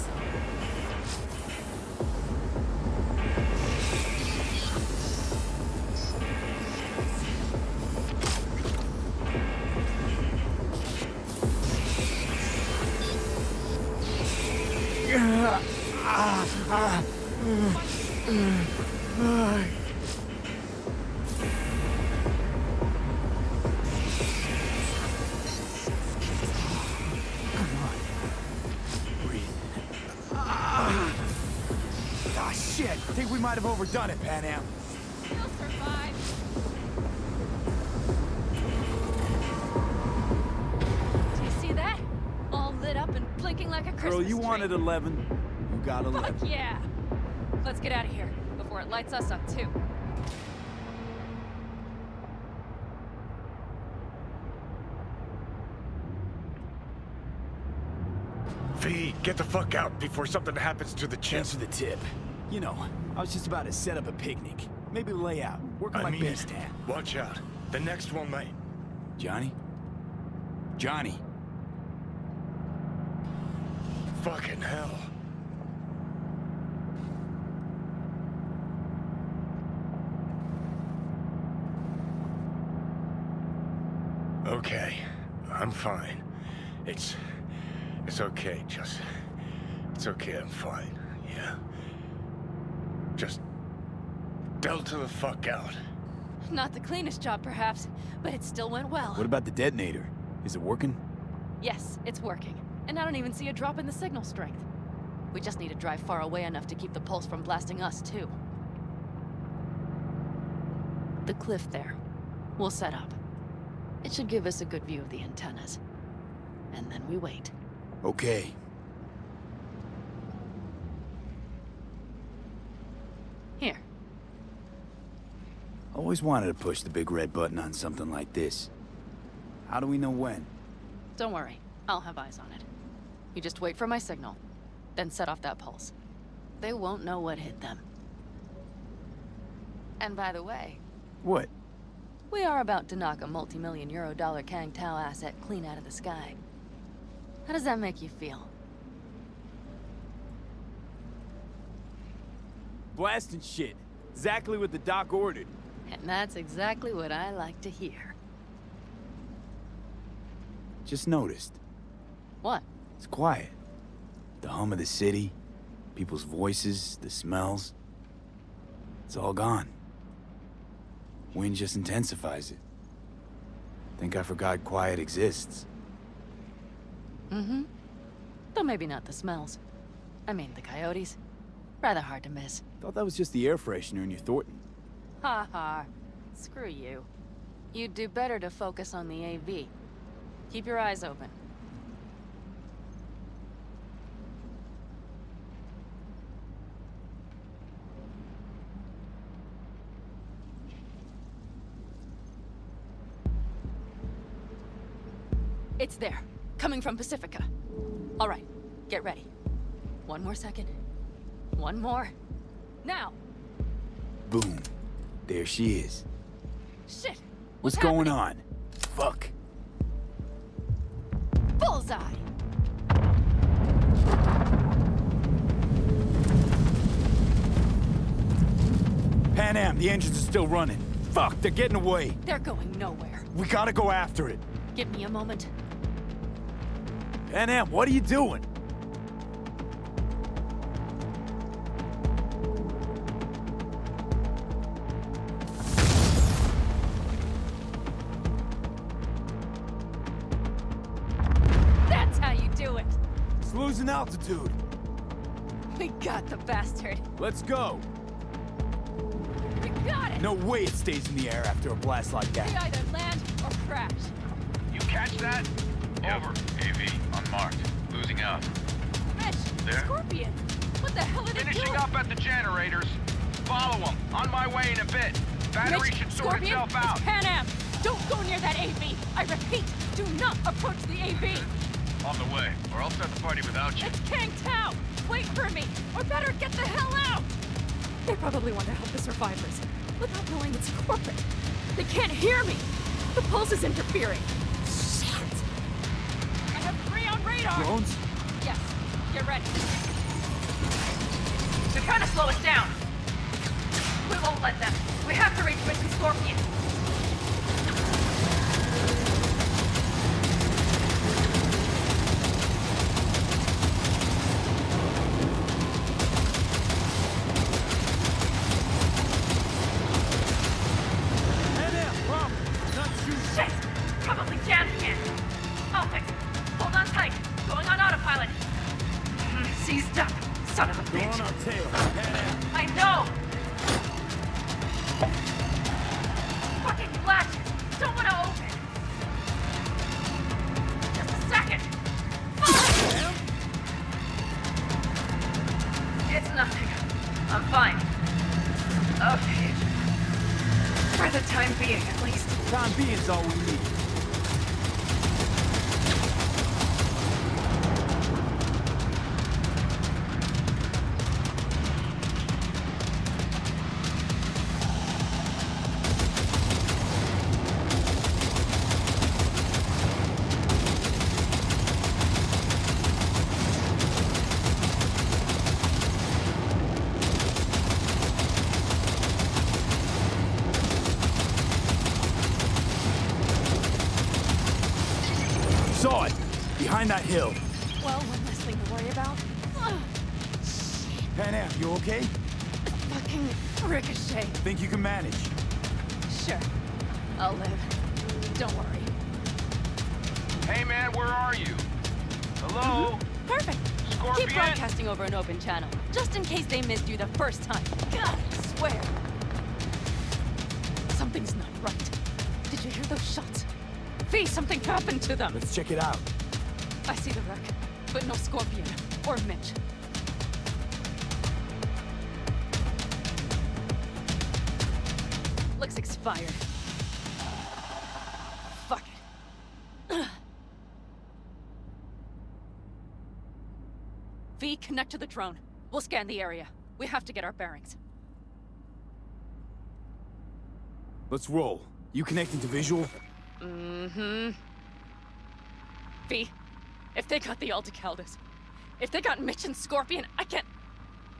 Ah, shit! I think we might have overdone it, Pan Am. He'll survive. Do you see that? All lit up and blinking like a Christmas Girl, you tree. wanted 11. You got 11. Fuck yeah! Let's get out of here before it lights us up too. V, get the fuck out before something happens to the chip. Thanks for the tip. You know, I was just about to set up a picnic. Maybe lay out. Work on my base it. tab. Watch out. The next one might. Johnny? Johnny? Fucking hell. Okay, I'm fine. It's okay, just... It's okay, I'm fine, yeah? Just... delta the fuck out. Not the cleanest job, perhaps, but it still went well. What about the detonator? Is it working? Yes, it's working. And I don't even see a drop in the signal strength. We just need to drive far away enough to keep the pulse from blasting us, too. The cliff there. We'll set up. It should give us a good view of the antennas. And then we wait. Okay. Here. Always wanted to push the big red button on something like this. How do we know when? Don't worry. I'll have eyes on it. You just wait for my signal. Then set off that pulse. They won't know what hit them. And by the way... What? We are about to knock a multi-million euro Kang Tao asset clean out of the sky. How does that make you feel? Blasting shit. Exactly what the doc ordered. And that's exactly what I like to hear. Just noticed. What? It's quiet. The hum of the city, people's voices, the smells. It's all gone. Wind just intensifies it. Think I forgot quiet exists. Mm-hmm. Though maybe not the smells. I mean, the coyotes. Rather hard to miss. Thought that was just the air freshener in your Thornton. Ha ha. Screw you. You'd do better to focus on the AV. Keep your eyes open. It's there. Coming from Pacifica. All right. Get ready. One more second. One more. Now! Boom. There she is. Shit! What's going on? Fuck. Bullseye! Pan Am, the engines are still running. Fuck, they're getting away. They're going nowhere. We gotta go after it. Give me a moment. Pan Am, what are you doing? That's how you do it! It's losing altitude. We got the bastard. Let's go. No way it stays in the air after a blast like We that. either land or crash. You catch that? Over. AV, unmarked. Losing out. Mitch, There? Scorpion. What the hell are they Finishing doing? up at the generators. Follow them. On my way in a bit. Battery Mitch, should sort Scorpion, itself out. it's Pan Am. Don't go near that AV. I repeat, do not approach the AV. On the way, or I'll start the party without you. It's Kang Tao. Wait for me, or better get the hell out. They probably want to help the survivors, without knowing it's corporate. They can't hear me. The pulse is interfering. Shit. I have 3 on radar. Drones? Yes. Get ready. They're trying to slow us down. We won't let them. We have to reach Mission Scorpion. Shit! Probably jammed again. I'll fix it. Hold on tight. Going on autopilot. Seized up. Son of a Go bitch. on our tail. I know! Fucking latches! Don't want to open! Just a second! Ah! It's nothing. I'm fine. Okay. For the time being, at least. Time being's all we need. Saw it! Behind that hill. Well, one less thing to worry about. Pan Am, you okay? Fucking ricochet. Think you can manage? Sure. I'll live. Don't worry. Hey man, where are you? Hello? Perfect. Scorpion? Keep broadcasting over an open channel, just in case they missed you the first time. God, I swear. Something's not right. Did you hear those shots? V, something happened to them. Let's check it out. I see the wreck, but no Scorpion or Mitch. Looks expired. Fuck it. V, connect to the drone. We'll scan the area. We have to get our bearings. Let's roll. You connecting to visual? Mm-hmm. V, if they got the Aldecaldos, if they got Mitch and Scorpion, I don't...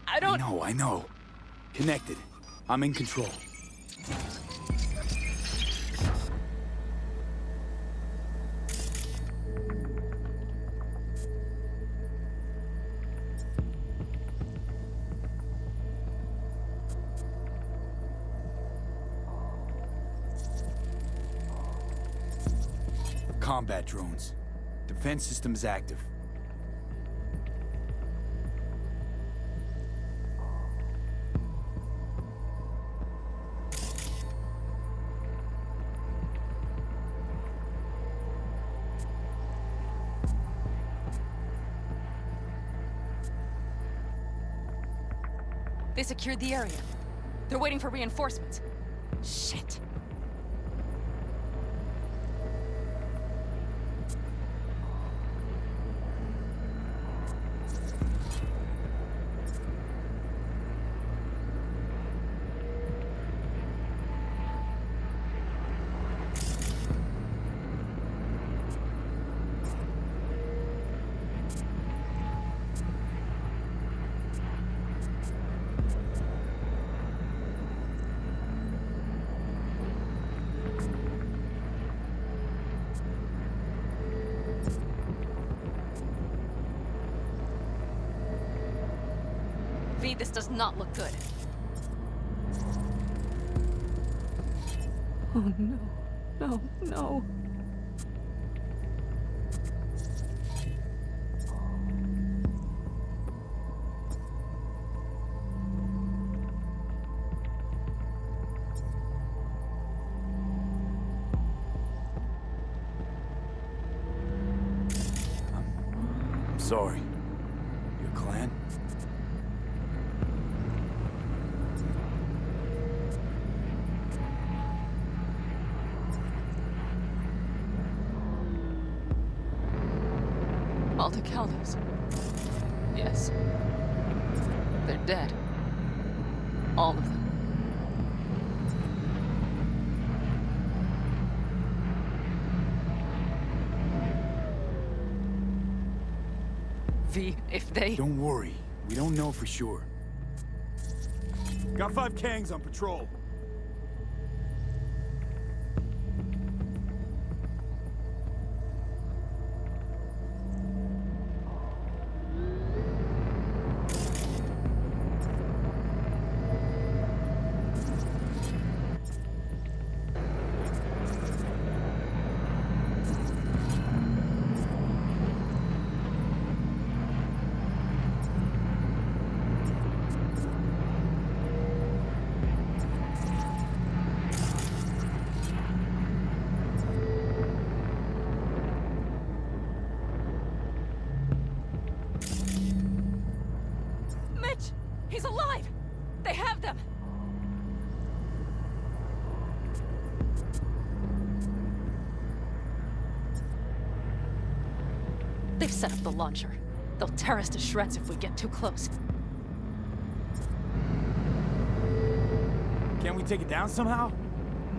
I know. Connected. I'm in control. Combat drones. Defense systems active. They secured the area. They're waiting for reinforcements. Shit. V, this does not look good. Oh no. No, no. Sorry. Your clan? Aldecaldos. Yes. They're dead. All of them. V, if they... Don't worry. We don't know for sure. Got 5 Kangs on patrol. Mitch! He's alive! They have them! They've set up the launcher. They'll tear us to shreds if we get too close. Can't we take it down somehow?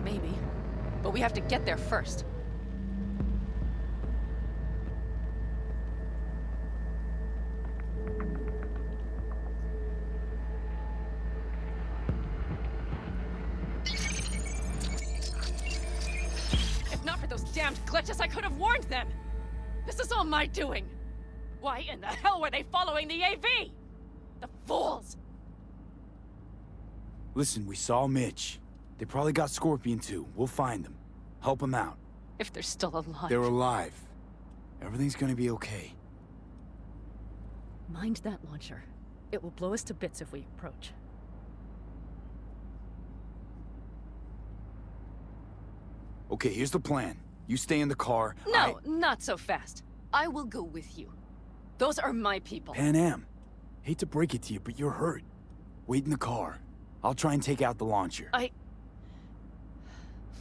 Maybe. But we have to get there first. If not for those damned glitches, I could have warned them! This is all my doing! Why in the hell were they following the AV? The fools! Listen, we saw Mitch. They probably got Scorpion too. We'll find them. Help them out. If they're still alive. They're alive. Everything's gonna be okay. Mind that launcher. It will blow us to bits if we approach. Okay, here's the plan. You stay in the car. No, not so fast. I will go with you. Those are my people. Pan Am. Hate to break it to you, but you're hurt. Wait in the car. I'll try and take out the launcher.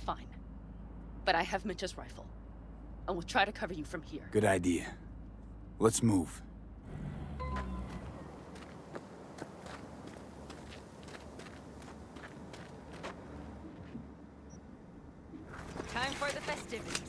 Fine. But I have Mitch's rifle. And we'll try to cover you from here. Good idea. Let's move. Time for the festivities.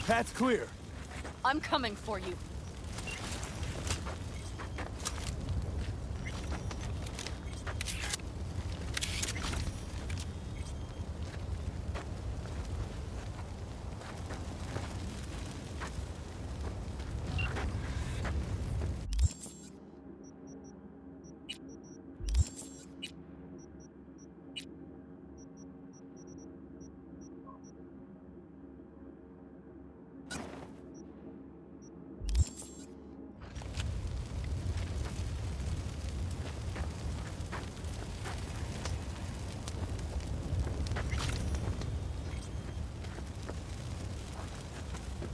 Path's clear. I'm coming for you.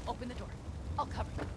Open the door. I'll cover you.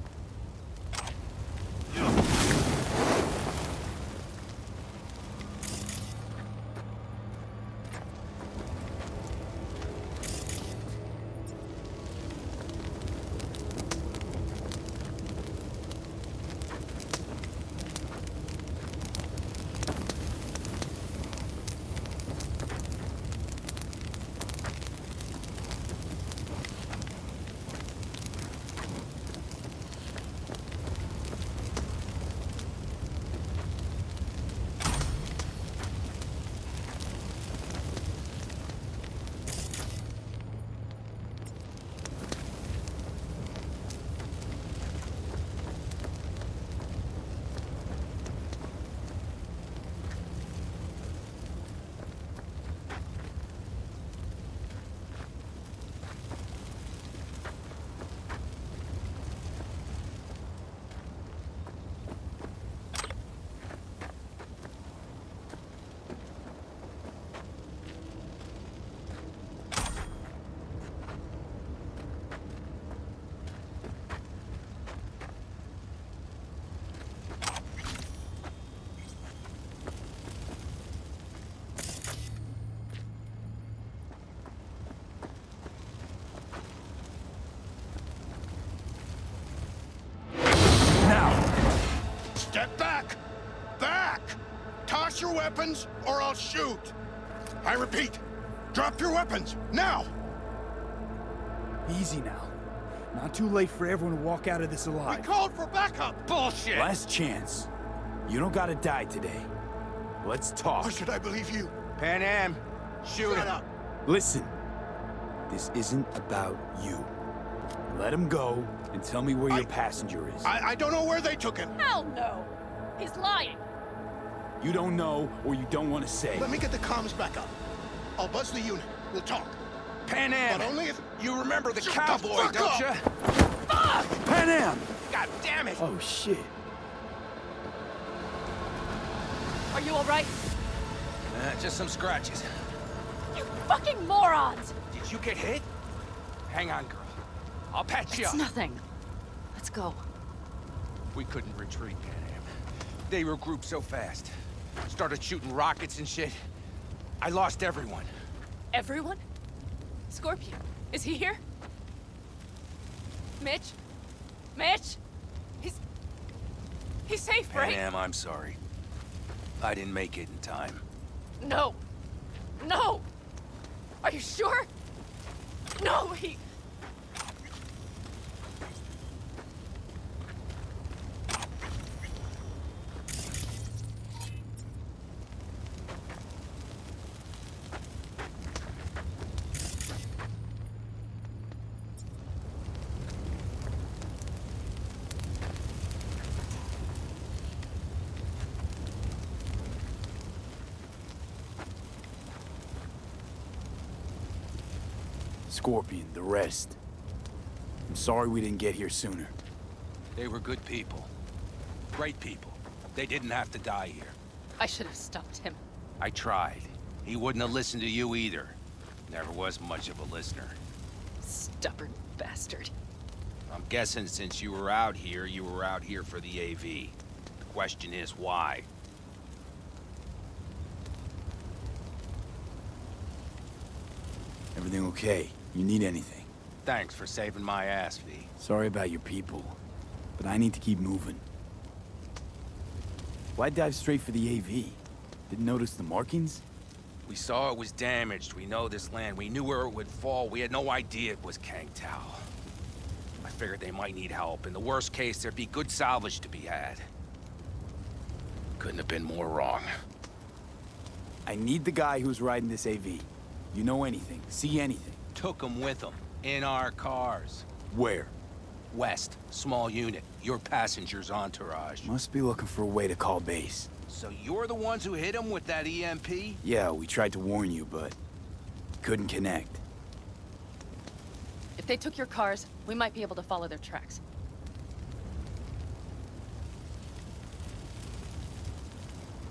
Step back! Back! Toss your weapons, or I'll shoot! I repeat, drop your weapons, now! Easy now. Not too late for everyone to walk out of this alive. We called for backup! Bullshit! Last chance. You don't gotta die today. Let's talk. Or should I believe you? Pan Am, shoot Shut him. up! Listen. This isn't about you. Let him go and tell me where your passenger is. I don't know where they took him. Hell no! He's lying! You don't know or you don't want to say. Let me get the comms back up. I'll buzz the unit. We'll talk. Pan Am. But only if You remember the Shut cowboy, the fuck don't up! you? Fuck! Pan Am! God damn it! Oh, shit. Are you all right? Just some scratches. You fucking morons! Did you get hit? Hang on, girl. I'll patch you It's up. nothing. Let's go. We couldn't retreat, Pan Am. They regrouped so fast. Started shooting rockets and shit. I lost everyone. Everyone? Scorpion, is he here? Mitch? Mitch? He's safe, Pan right? Am, I'm sorry. I didn't make it in time. No. No! Are you sure? No, he... Scorpion, the rest. I'm sorry we didn't get here sooner. They were good people. Great people. They didn't have to die here. I should have stopped him. I tried. He wouldn't have listened to you either. Never was much of a listener. Stubborn bastard. I'm guessing since you were out here for the AV. The question is, why? Everything okay? You need anything? Thanks for saving my ass, V. Sorry about your people, but I need to keep moving. Why dive straight for the AV? Didn't notice the markings? We saw it was damaged. We know this land. We knew where it would fall. We had no idea it was Kangtao. I figured they might need help. In the worst case, there'd be good salvage to be had. Couldn't have been more wrong. I need the guy who's riding this AV. You know anything, see anything? Took him with him. In our cars. Where? West. Small unit. Your passenger's entourage. Must be looking for a way to call base. So you're the ones who hit him with that EMP? Yeah, we tried to warn you, but couldn't connect. If they took your cars, we might be able to follow their tracks.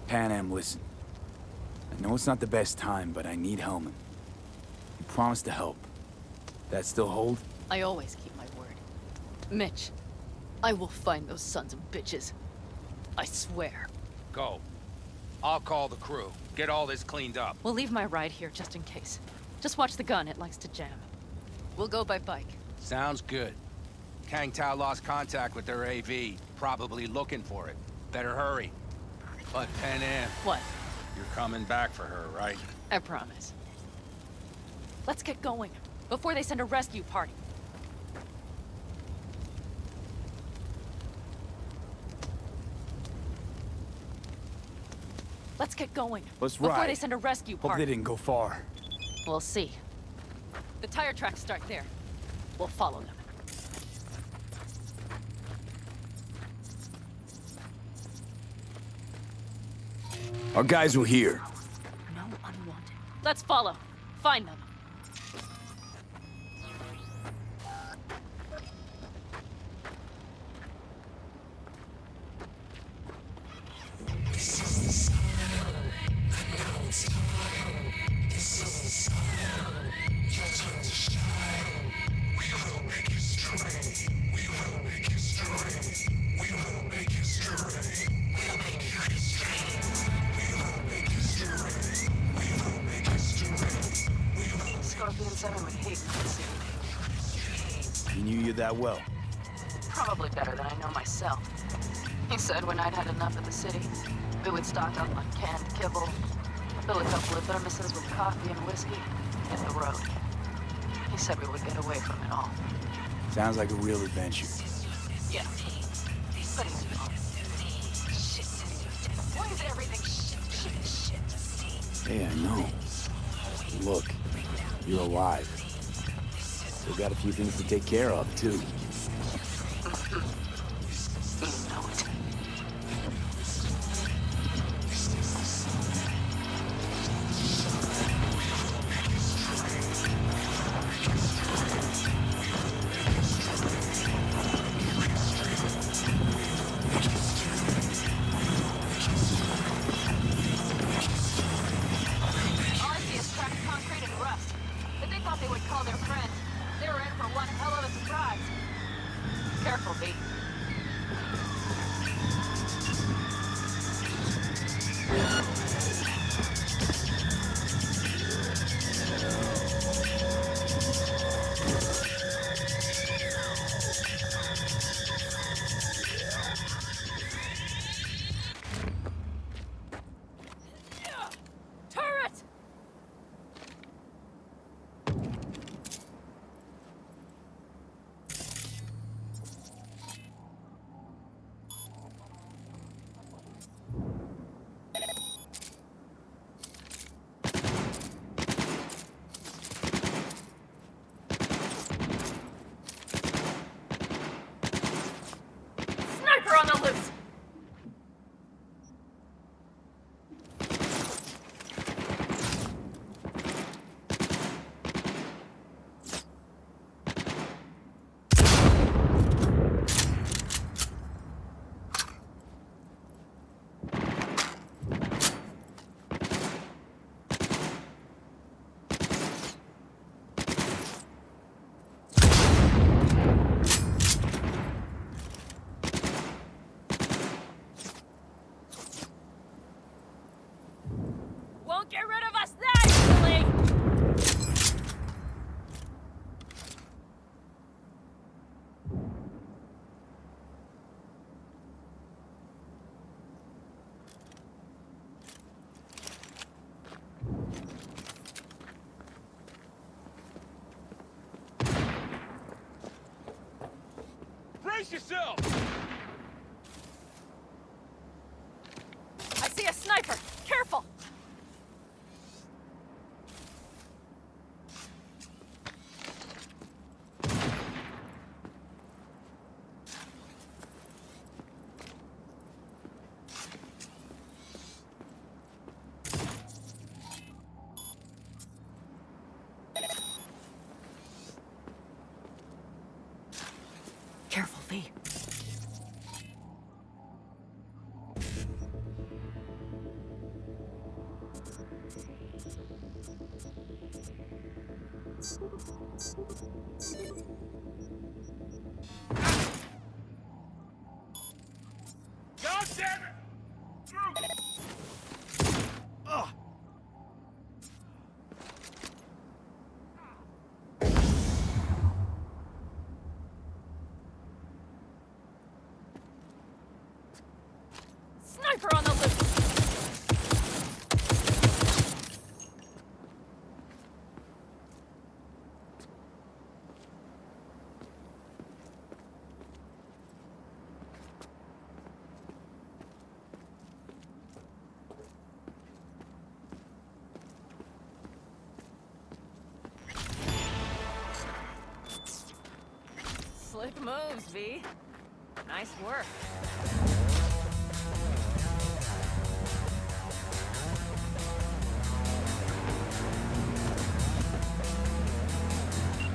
Pan Am, listen. I know it's not the best time, but I need Hellman. You promised to help. That still hold? I always keep my word. Mitch, I will find those sons of bitches. I swear. Go. I'll call the crew. Get all this cleaned up. We'll leave my ride here just in case. Just watch the gun, it likes to jam. We'll go by bike. Sounds good. Kangtao lost contact with their AV. Probably looking for it. Better hurry. But Pan Am... What? You're coming back for her, right? I promise. Let's get going, before they send a rescue party. Let's get going. Let's before ride. they send a rescue Hope party. they didn't go far. We'll see. The tire tracks start there. We'll follow them. Our guys were here. No unwanted. Let's follow. Find them. He knew you that well. Probably better than I know myself. He said when I'd had enough of the city, we would stock up on canned kibble, fill a couple of thermoses with coffee and whiskey, hit the road. He said we would get away from it all. Sounds like a real adventure. Yeah. But he's wrong. Shit. Why is everything shit? Hey, I know. Look, you're alive. Still got a few things to take care of, too. You know it. hell of a surprise. Careful, V. Turret! Sniper on the loose! Won't get rid of us that easily! Brace yourself! I see a sniper! Careful! Careful, V. God damn it! Ugh. Sniper on the loose! Slick moves, V. Nice work.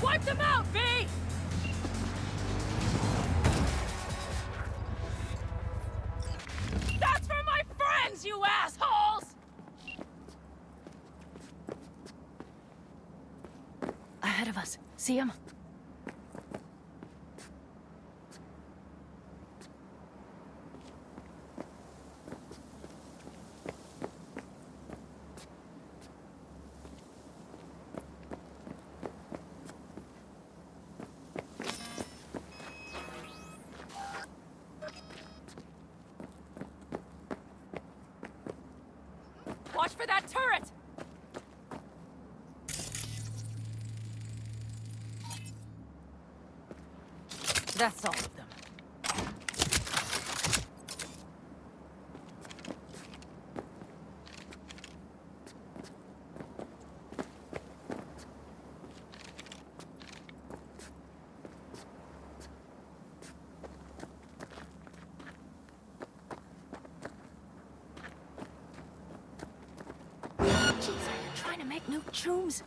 Wipe them out, V! That's for my friends, you assholes! Ahead of us. See him? Watch for that turret! That's all of them. Jeez, are you trying to make new chooms?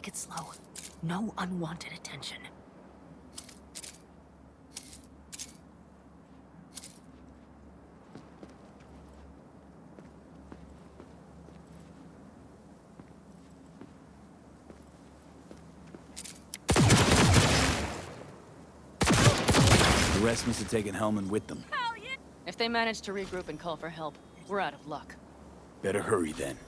Take it slow. No unwanted attention. The rest must have taken Hellman with them. If they manage to regroup and call for help, we're out of luck. Better hurry then.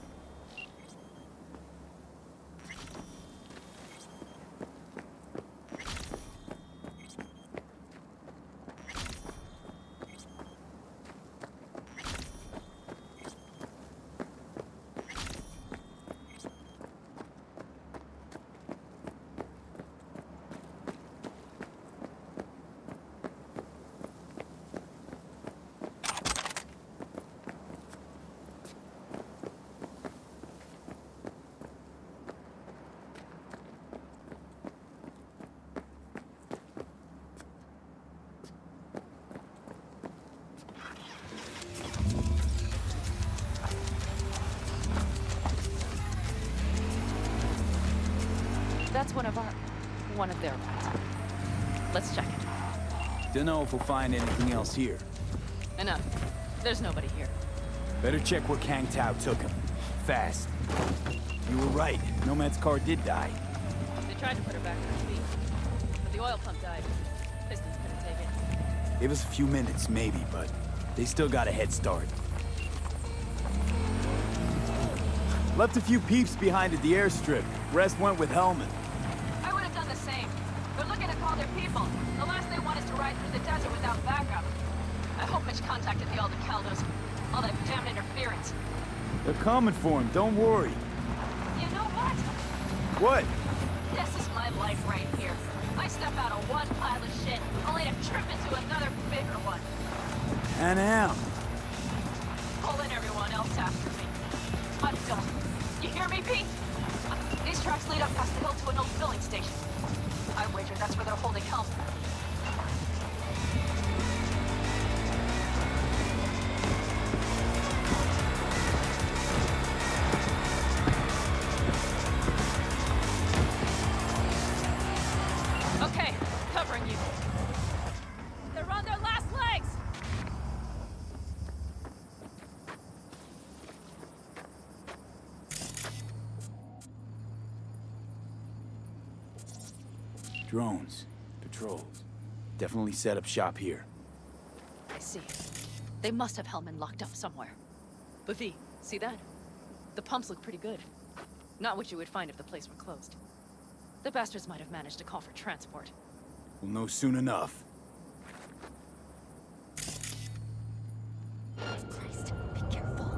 That's one of their rides. Let's check it. Dunno if we'll find anything else here. Enough. There's nobody here. Better check where Kang Tao took him. Fast. You were right. Nomad's car did die. They tried to put her back on her feet, but the oil pump died. Pistons couldn't take it. Give us a few minutes, maybe, but they still got a head start. Left a few peeps behind at the airstrip. Rest went with Hellman. I would have done the same. They're looking to call their people. The last they want is to ride through the desert without backup. I hope Mitch contacted the Aldecaldos. All that damn interference. They're coming for him, don't worry. You know what? What? This is my life right here. I step out of one pile of shit, only to trip into another bigger one. And now. Pull in everyone else after me. I'm done. You hear me, Pete? These tracks lead up past the hill to an old filling station. I wager that's where they're holding help. Okay, covering you. They're on their last legs! Drones. Patrols. Definitely set up shop here. I see. They must have Hellman locked up somewhere. But V, see that? The pumps look pretty good. Not what you would find if the place were closed. The bastards might have managed to call for transport. We'll know soon enough. Christ, be careful.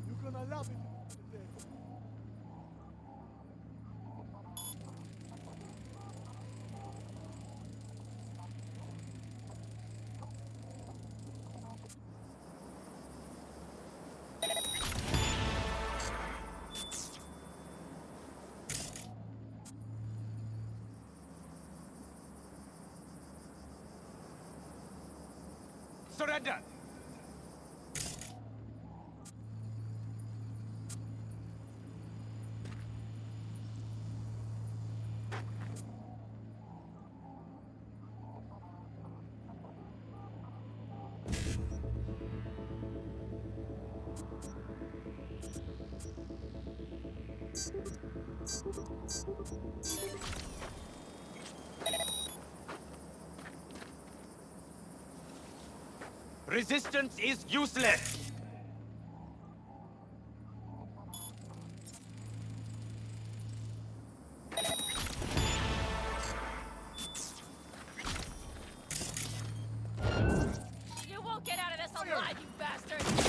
You're gonna love it today. Surrender! Resistance is useless! You won't get out of this alive, you bastard!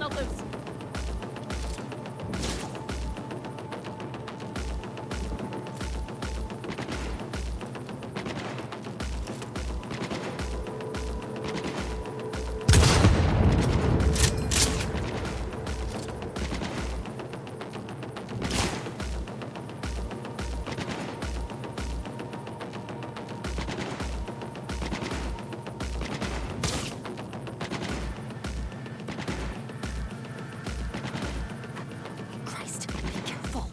on the loose. Christ, be careful.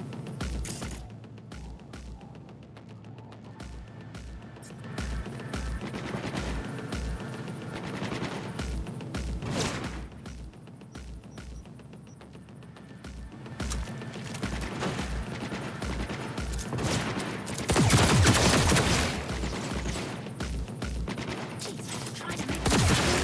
Jeez, try to make me freeze.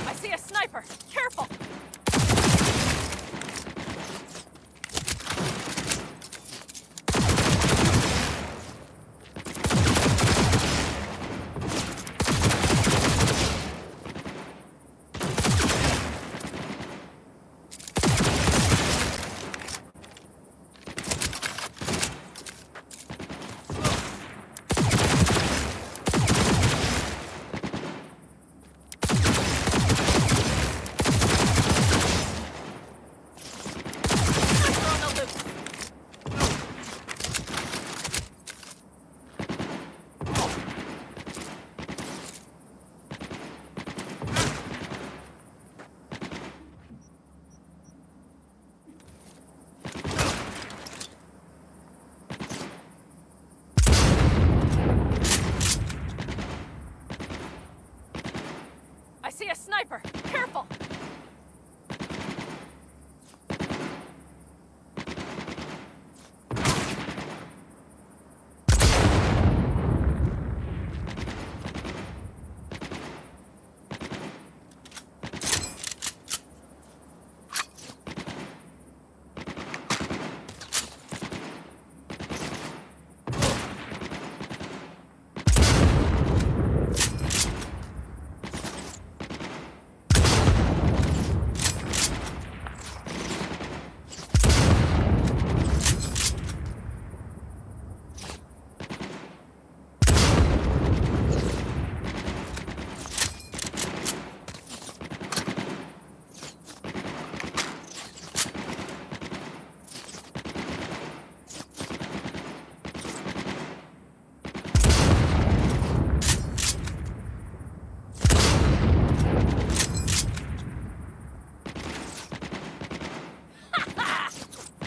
I see a sniper! Careful! Sniper on the loose! I see a sniper! Careful!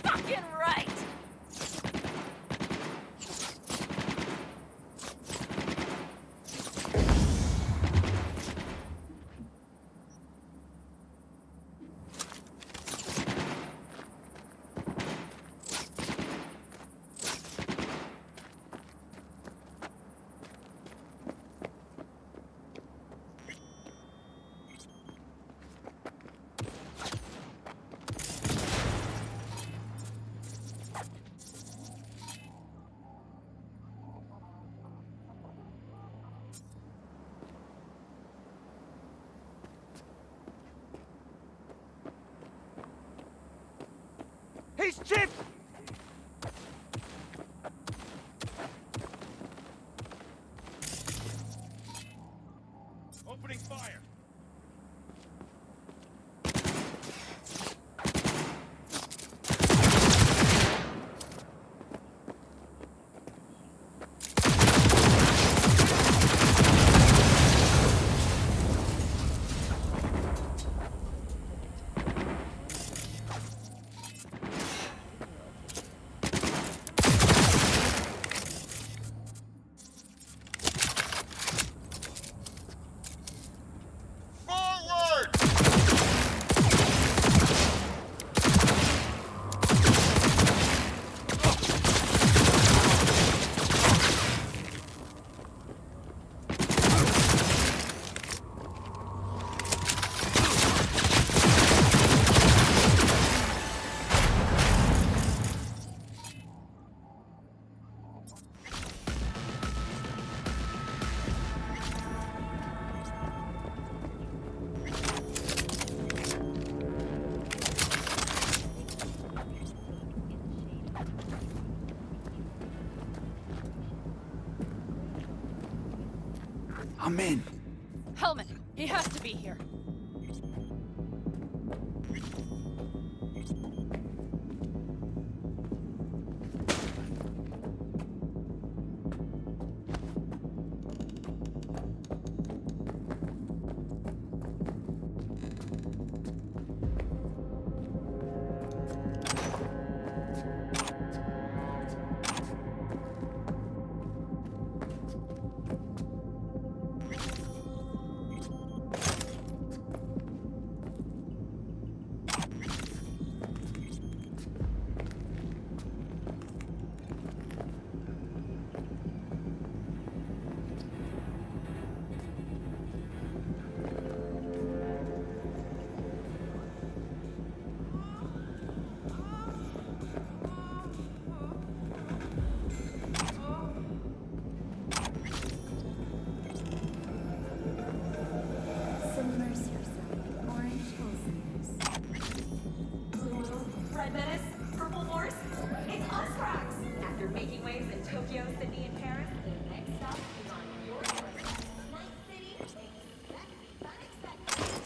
Fucking right! He's chipped! Opening fire! I'm in. Hellman, he has to be here. Submerge yourself in orange wholesomeness. Blue, red menace, purple force. It's us, Rax! After making waves in Tokyo, Sydney, and Paris, the next stop is on your doorstep. Night City, expect the unexpected.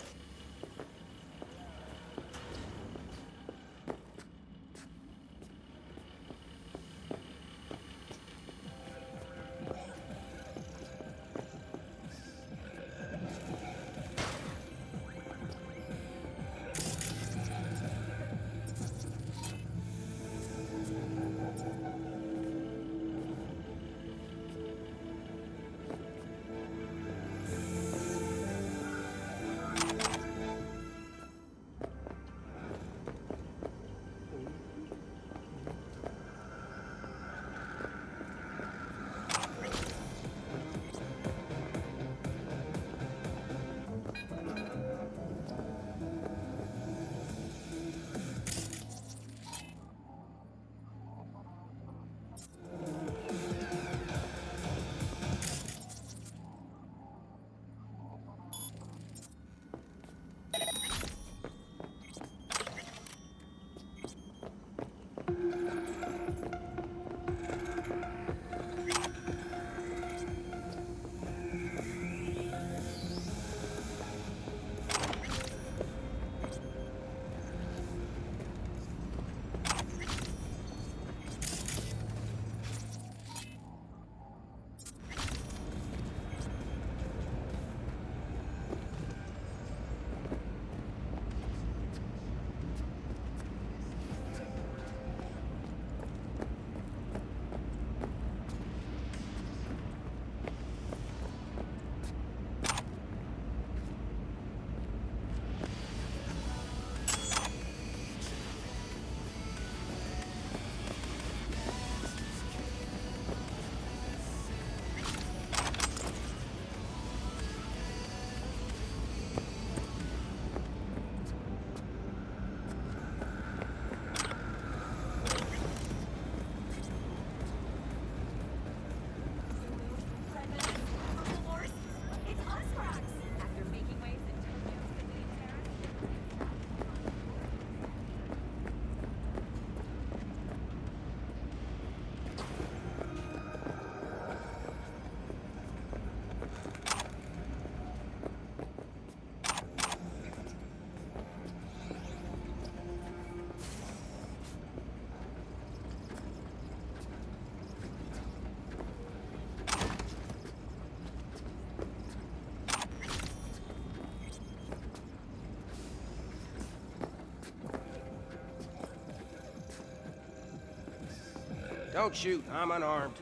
Don't shoot, I'm unarmed.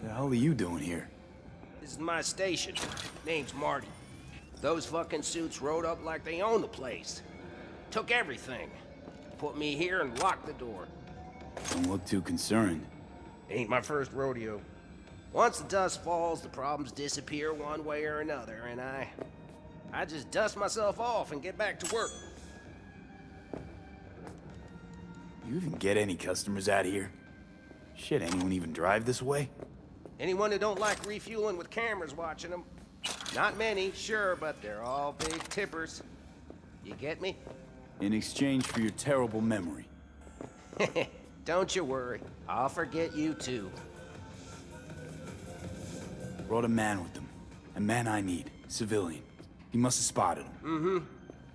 The hell are you doing here? This is my station. Name's Marty. Those fucking suits rode up like they own the place. Took everything. Put me here and locked the door. Don't look too concerned. Ain't my first rodeo. Once the dust falls, the problems disappear one way or another, and I just dust myself off and get back to work. You even get any customers out here? Shit, anyone even drive this way? Anyone who don't like refueling with cameras watching them. Not many, sure, but they're all big tippers. You get me? In exchange for your terrible memory. Don't you worry. I'll forget you too. Brought a man with them. A man I need. Civilian. He must have spotted him. Mm-hmm.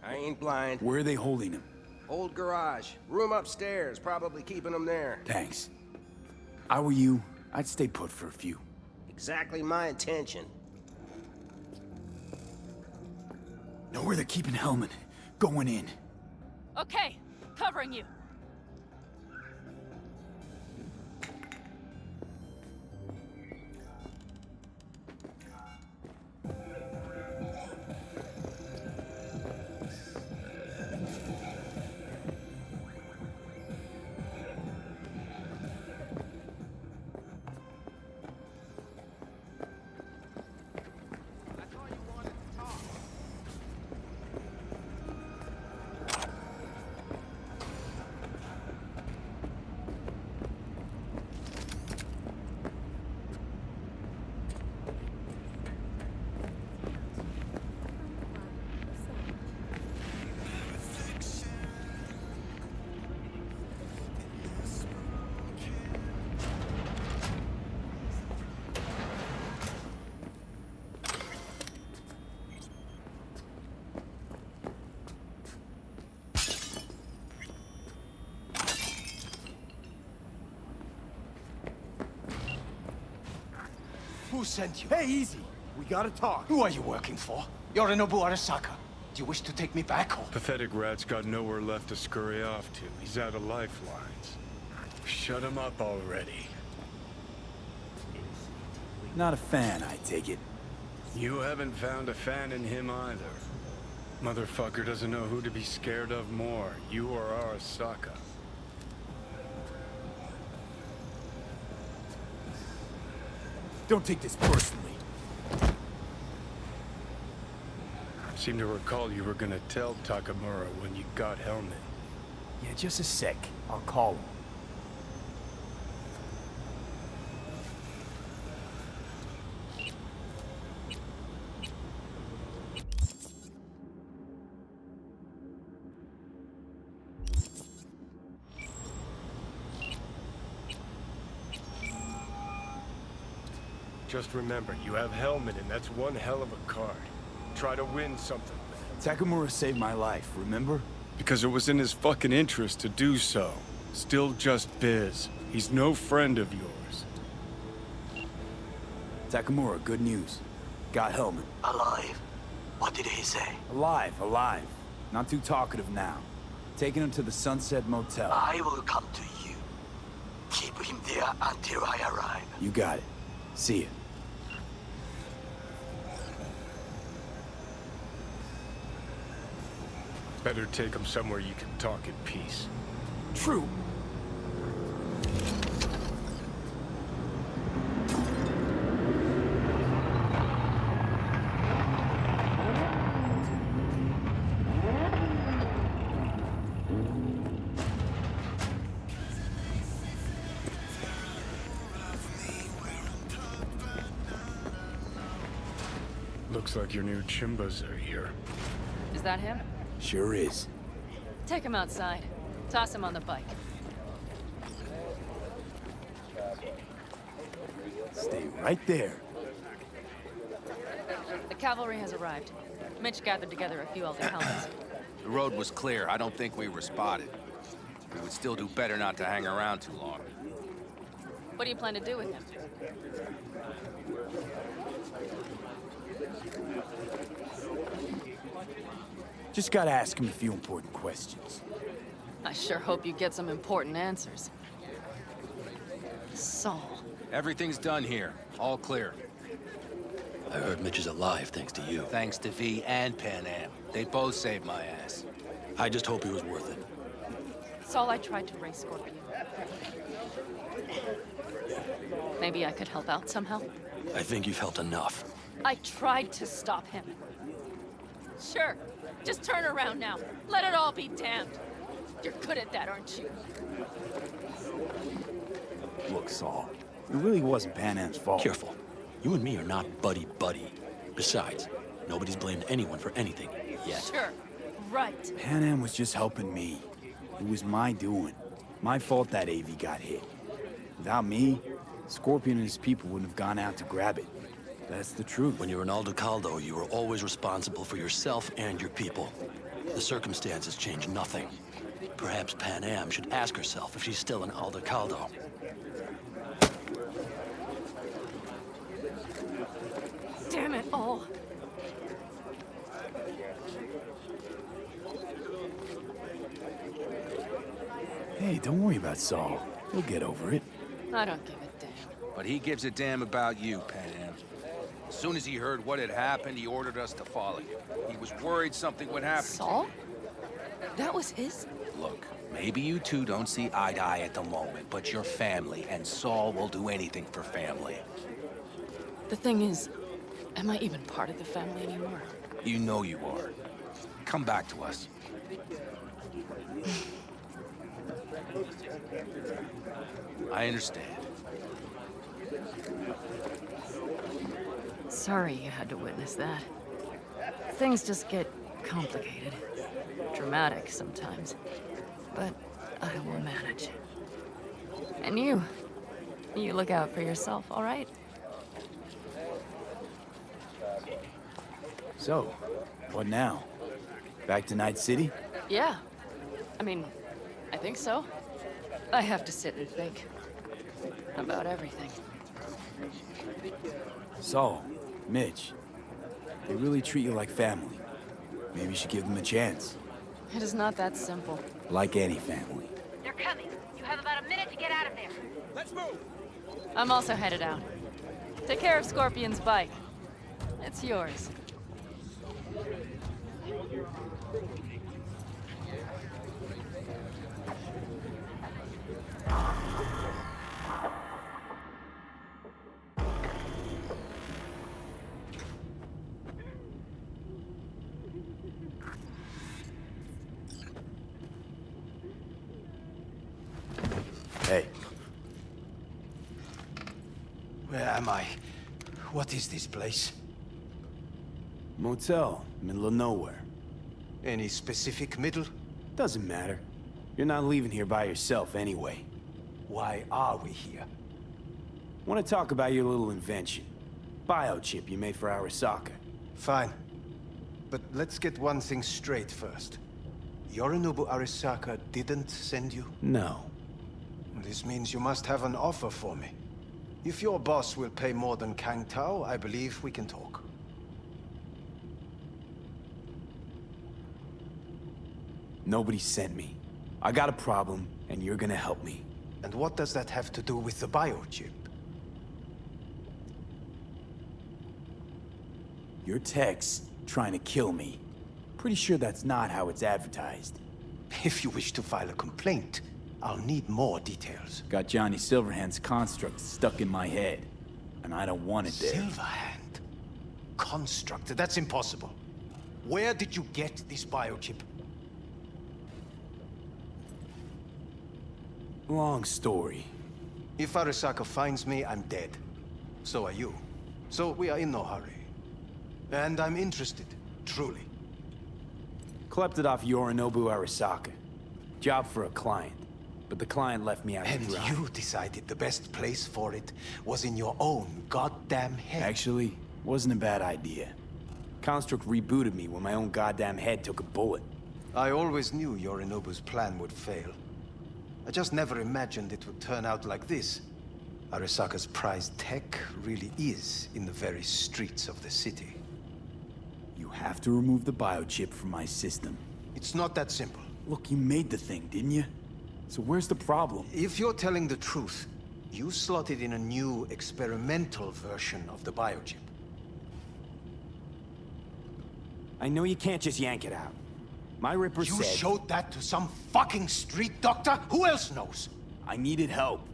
I ain't blind. Where are they holding him? Old garage. Room upstairs. Probably keeping him there. Thanks. I were you, I'd stay put for a few. Exactly my intention. Know where they're keeping Hellman. Going in. Okay, covering you. Who sent you? Hey, easy. We gotta talk. Who are you working for? Yorinobu Arasaka. Do you wish to take me back home? Pathetic rat's got nowhere left to scurry off to. He's out of lifelines. Shut him up already. Not a fan, I take it. You haven't found a fan in him either. Motherfucker doesn't know who to be scared of more, you or Arasaka. Don't take this personally. Seem to recall you were gonna tell Takamura when you got Hellman. Yeah, just a sec. I'll call him. Just remember, you have Hellman, and that's one hell of a card. Try to win something with it. Takamura saved my life, remember? Because it was in his fucking interest to do so. Still just Biz. He's no friend of yours. Takamura, good news. Got Hellman. Alive. What did he say? Alive, alive. Not too talkative now. Taking him to the Sunset Motel. I will come to you. Keep him there until I arrive. You got it. See ya. Better take him somewhere you can talk in peace. True. Looks like your new Chimbas are here. Is that him? Sure is. Take him outside. Toss him on the bike. Stay right there. The cavalry has arrived. Mitch gathered together a few elder helmets. The road was clear. I don't think we were spotted. We would still do better not to hang around too long. What do you plan to do with him? Just gotta ask him a few important questions. I sure hope you get some important answers. Saul. Everything's done here. All clear. I heard Mitch is alive thanks to you. Thanks to V and Pan Am. They both saved my ass. I just hope he was worth it. Saul, I tried to raise Scorpion. Maybe I could help out somehow? I think you've helped enough. I tried to stop him. Sure. Just turn around now. Let it all be damned. You're good at that, aren't you? Look, Saul, it really wasn't Pan Am's fault. Careful. You and me are not buddy-buddy. Besides, nobody's blamed anyone for anything yet. Sure. Right. Pan Am was just helping me. It was my doing. My fault that AV got hit. Without me, Scorpion and his people wouldn't have gone out to grab it. That's the truth. When you're an Aldecaldo, you are always responsible for yourself and your people. The circumstances change nothing. Perhaps Pan Am should ask herself if she's still an Aldecaldo. Damn it all. Hey, don't worry about Saul. He'll get over it. I don't give a damn. But he gives a damn about you, Pan Am. As soon as he heard what had happened, he ordered us to follow you. He was worried something would happen. Saul? That was his? Look, maybe you two don't see eye to eye at the moment, but you're family, and Saul will do anything for family. The thing is, am I even part of the family anymore? You know you are. Come back to us. I understand. Sorry you had to witness that. Things just get complicated. Dramatic sometimes. But I will manage. And you look out for yourself, all right? So, what now? Back to Night City? Yeah. I mean, I think so. I have to sit and think. About everything. Saul, Mitch, they really treat you like family. Maybe you should give them a chance. It is not that simple. Like any family. They're coming. You have about a minute to get out of there. Let's move! I'm also headed out. Take care of Scorpion's bike. It's yours. Hey. Where am I? What is this place? Motel, middle of nowhere. Any specific middle? Doesn't matter. You're not leaving here by yourself anyway. Why are we here? Want to talk about your little invention. Biochip you made for Arasaka. Fine. But let's get one thing straight first. Yorinobu Arasaka didn't send you? No. This means you must have an offer for me. If your boss will pay more than Kang Tao, I believe we can talk. Nobody sent me. I got a problem, and you're gonna help me. And what does that have to do with the biochip? Your text trying to kill me. Pretty sure that's not how it's advertised. If you wish to file a complaint, I'll need more details. Got Johnny Silverhand's construct stuck in my head, and I don't want it there. Silverhand? Construct? That's impossible. Where did you get this biochip? Long story. If Arasaka finds me, I'm dead. So are you. So we are in no hurry. And I'm interested, truly. Klept it off Yorinobu Arasaka. Job for a client. But the client left me out to dry. And you decided the best place for it was in your own goddamn head. Actually, wasn't a bad idea. Construct rebooted me when my own goddamn head took a bullet. I always knew Yorinobu's plan would fail. I just never imagined it would turn out like this. Arasaka's prized tech really is in the very streets of the city. You have to remove the biochip from my system. It's not that simple. Look, you made the thing, didn't you? So where's the problem? If you're telling the truth, you slotted in a new experimental version of the biochip. I know you can't just yank it out. My Ripper said... You showed that to some fucking street doctor? Who else knows? I needed help.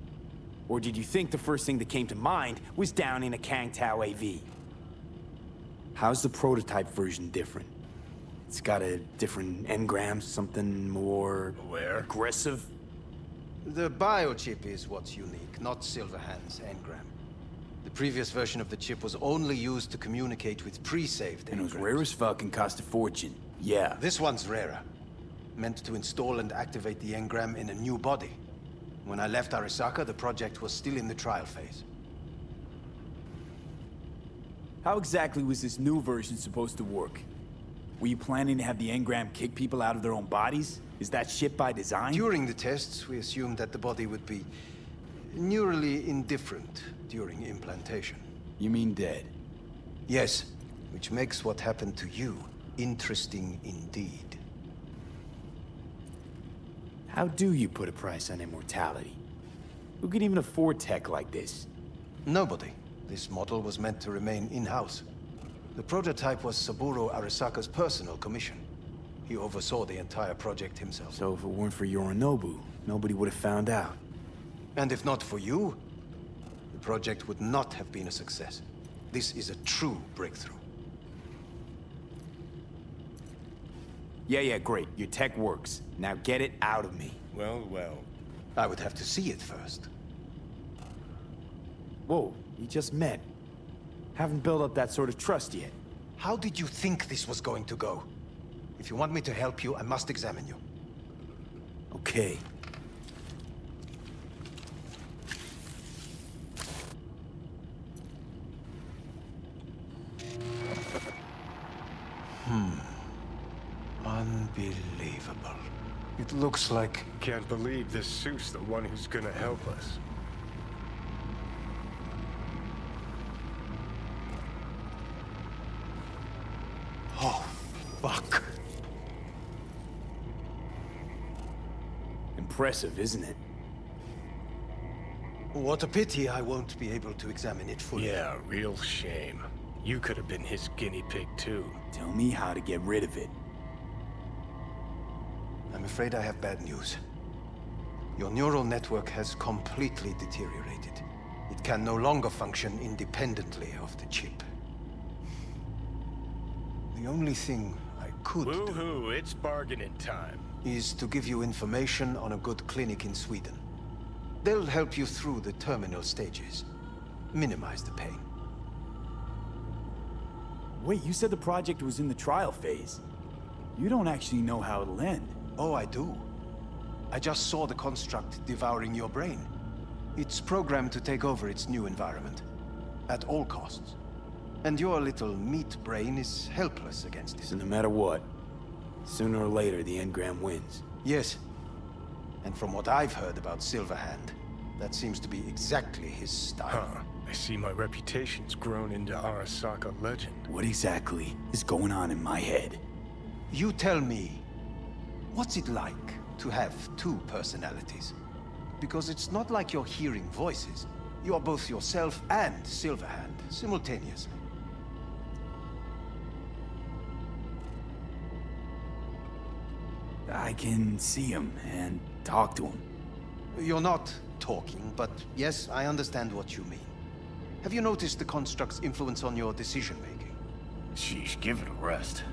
Or did you think the first thing that came to mind was down in a Kang Tao AV? How's the prototype version different? It's got a different engram, something more... aggressive? The biochip is what's unique, not Silverhand's engram. The previous version of the chip was only used to communicate with pre-saved engrams. And it was rare as fuck and cost a fortune. Yeah. This one's rarer. Meant to install and activate the engram in a new body. When I left Arasaka, the project was still in the trial phase. How exactly was this new version supposed to work? Were you planning to have the engram kick people out of their own bodies? Is that shit by design? During the tests, we assumed that the body would be neurally indifferent during implantation. You mean dead? Yes, which makes what happened to you interesting indeed. How do you put a price on immortality? Who could even afford tech like this? Nobody. This model was meant to remain in-house. The prototype was Saburo Arisaka's personal commission. He oversaw the entire project himself. So if it weren't for Yorinobu, nobody would have found out. And if not for you, the project would not have been a success. This is a true breakthrough. Yeah, great. Your tech works. Now get it out of me. Well. I would have to see it first. Whoa, we just met. Haven't built up that sort of trust yet. How did you think this was going to go? If you want me to help you, I must examine you. Okay. Unbelievable. It looks like... Can't believe this suit's the one who's gonna help us. Oh, fuck. Impressive, isn't it? What a pity I won't be able to examine it fully. Yeah, real shame. You could have been his guinea pig, too. Tell me how to get rid of it. I'm afraid I have bad news. Your neural network has completely deteriorated. It can no longer function independently of the chip. The only thing I could Woohoo, it's bargaining time. is to give you information on a good clinic in Sweden. They'll help you through the terminal stages. Minimize the pain. Wait, you said the project was in the trial phase. You don't actually know how it'll end. Oh, I do. I just saw the construct devouring your brain. It's programmed to take over its new environment. At all costs. And your little meat brain is helpless against it. So no matter what, sooner or later the engram wins. Yes. And from what I've heard about Silverhand, that seems to be exactly his style. Huh. I see my reputation's grown into Arasaka legend. What exactly is going on in my head? You tell me, what's it like to have two personalities? Because it's not like you're hearing voices. You are both yourself and Silverhand, simultaneously. I can see him and talk to him. You're not talking, but yes, I understand what you mean. Have you noticed the construct's influence on your decision-making? Sheesh, give it a rest.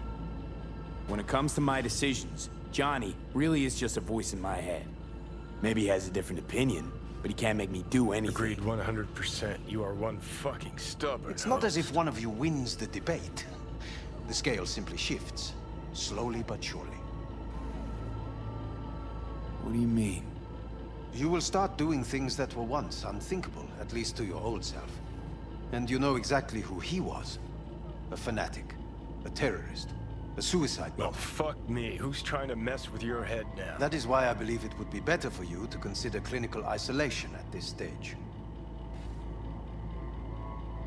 When it comes to my decisions, Johnny really is just a voice in my head. Maybe he has a different opinion, but he can't make me do anything. Agreed 100%. You are one fucking stubborn It's not as if one of you wins the debate. The scale simply shifts, slowly but surely. What do you mean? You will start doing things that were once unthinkable, at least to your old self. And you know exactly who he was. A fanatic, a terrorist, a suicide bomber. Well, fuck me. Who's trying to mess with your head now? That is why I believe it would be better for you to consider clinical isolation at this stage.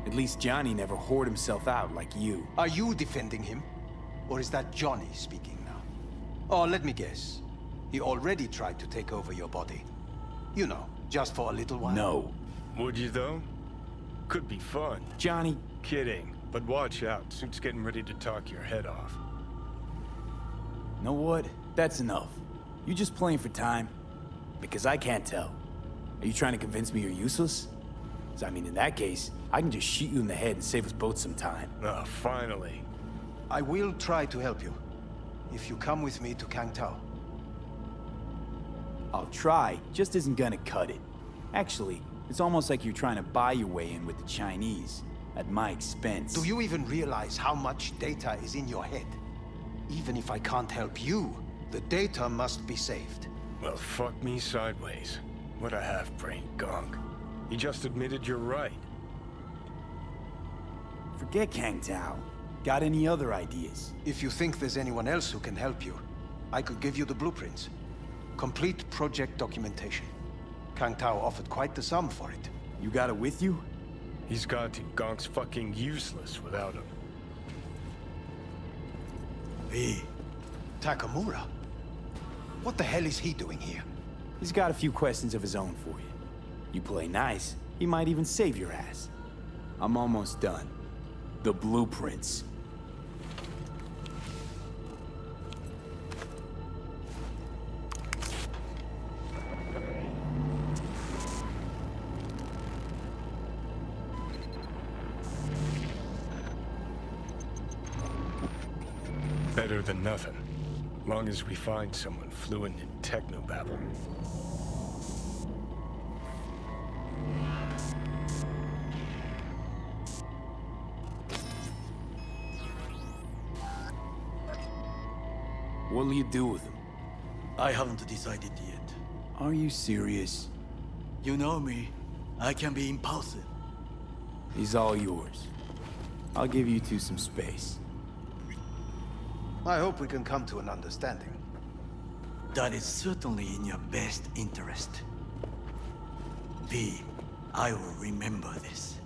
At least Johnny never whored himself out like you. Are you defending him? Or is that Johnny speaking now? Oh, let me guess. He already tried to take over your body. You know, just for a little while. No. Would you, though? Could be fun. Johnny. Kidding. But watch out. Suit's getting ready to talk your head off. Know what? That's enough. You just playing for time? Because I can't tell. Are you trying to convince me you're useless? 'Cause I mean, in that case, I can just shoot you in the head and save us both some time. Ah, finally. I will try to help you. If you come with me to Kangtao. I'll try, just isn't gonna cut it. Actually, it's almost like you're trying to buy your way in with the Chinese, at my expense. Do you even realize how much data is in your head? Even if I can't help you, the data must be saved. Well, fuck me sideways. What a half-brained gunk. He just admitted you're right. Forget Kang Tao. Got any other ideas? If you think there's anyone else who can help you, I could give you the blueprints. Complete project documentation. Kang Tao offered quite the sum for it. You got it with you? He's got to. Gonk's fucking useless without him. V. Takamura? What the hell is he doing here? He's got a few questions of his own for you. You play nice, he might even save your ass. I'm almost done. The blueprints. Better than nothing. Long as we find someone fluent in technobabble. What'll you do with him? I haven't decided yet. Are you serious? You know me. I can be impulsive. He's all yours. I'll give you two some space. I hope we can come to an understanding. That is certainly in your best interest. V, I will remember this.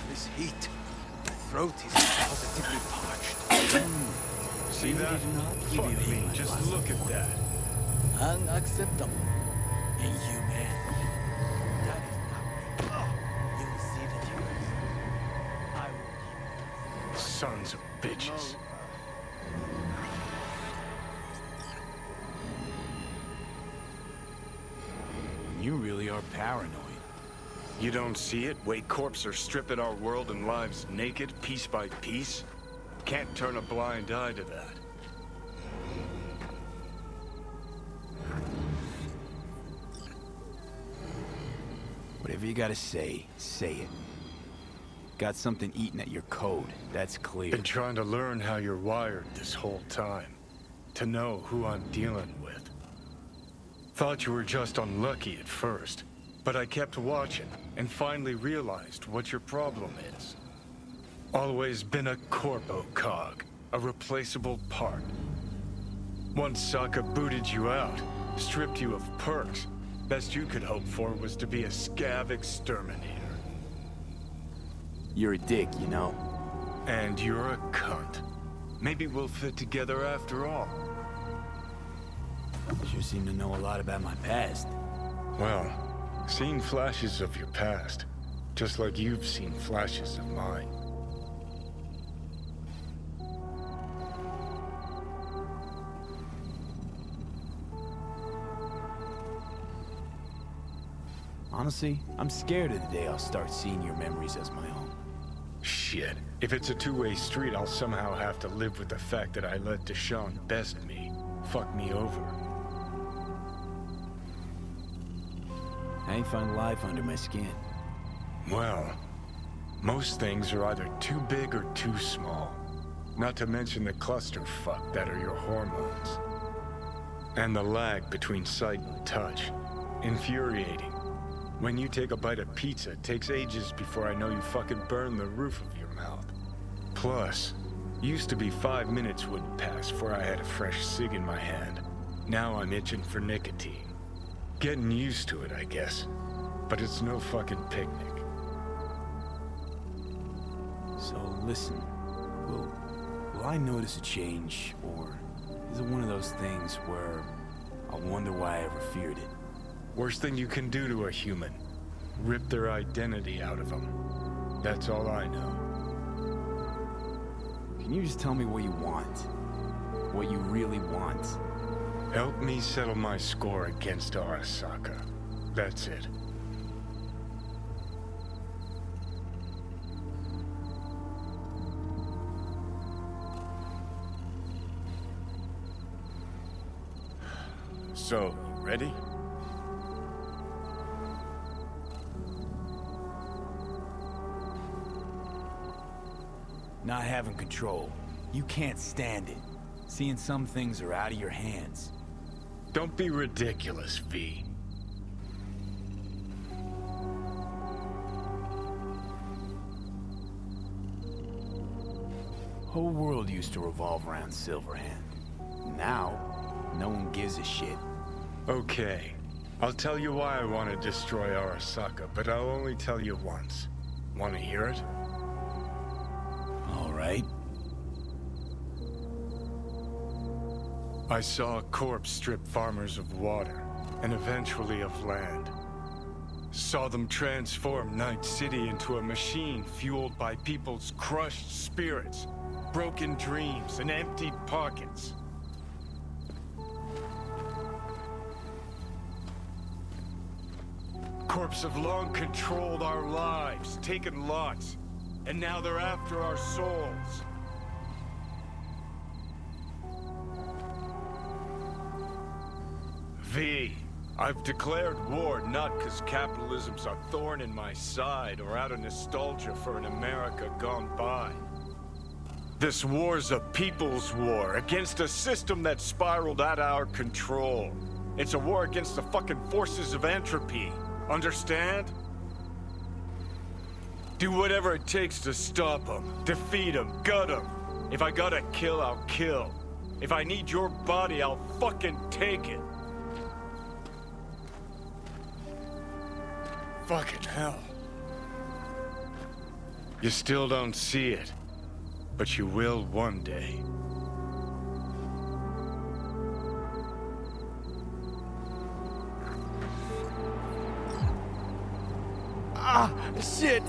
This heat. My throat is positively parched. See that? Fuck me, just look at that. Unacceptable. Inhumane. That is not me. You see the difference? I will. Sons of bitches. You really are paranoid. You don't see it? Wake Corps are stripping our world and lives naked, piece by piece? Can't turn a blind eye to that. Whatever you gotta say it. Got something eating at your code, that's clear. Been trying to learn how you're wired this whole time. To know who I'm dealing with. Thought you were just unlucky at first, but I kept watching and finally realized what your problem is. Always been a corpo cog, a replaceable part. Once Sokka booted you out, stripped you of perks, best you could hope for was to be a scav exterminator. You're a dick, you know. And you're a cunt. Maybe we'll fit together after all. Sure seem to know a lot about my past. Well, seen flashes of your past, just like you've seen flashes of mine. Honestly, I'm scared of the day I'll start seeing your memories as my own. Shit. If it's a two-way street, I'll somehow have to live with the fact that I let Deshaun best me, fuck me over. I ain't found life under my skin. Well, most things are either too big or too small. Not to mention the clusterfuck that are your hormones. And the lag between sight and touch. Infuriating. When you take a bite of pizza, it takes ages before I know you fucking burn the roof of your mouth. Plus, used to be 5 minutes wouldn't pass before I had a fresh cig in my hand. Now I'm itching for nicotine. Getting used to it, I guess. But it's no fucking picnic. So listen, will I notice a change, or is it one of those things where I'll wonder why I ever feared it? Worst thing you can do to a human. Rip their identity out of them. That's all I know. Can you just tell me what you want? What you really want? Help me settle my score against Arasaka. That's it. So, you ready? Not having control. You can't stand it. Seeing some things are out of your hands. Don't be ridiculous, V. Whole world used to revolve around Silverhand. Now, no one gives a shit. Okay. I'll tell you why I want to destroy Arasaka, but I'll only tell you once. Want to hear it? All right. I saw a corpse strip farmers of water, and eventually of land. Saw them transform Night City into a machine fueled by people's crushed spirits, broken dreams, and emptied pockets. Corps have long controlled our lives, taken lots, and now they're after our souls. V, I've declared war not because capitalism's a thorn in my side or out of nostalgia for an America gone by. This war's a people's war against a system that spiraled out of our control. It's a war against the fucking forces of entropy. Understand? Do whatever it takes to stop them, defeat them, gut them. If I gotta kill, I'll kill. If I need your body, I'll fucking take it. Fucking hell. You still don't see it, but you will one day. Ah, shit!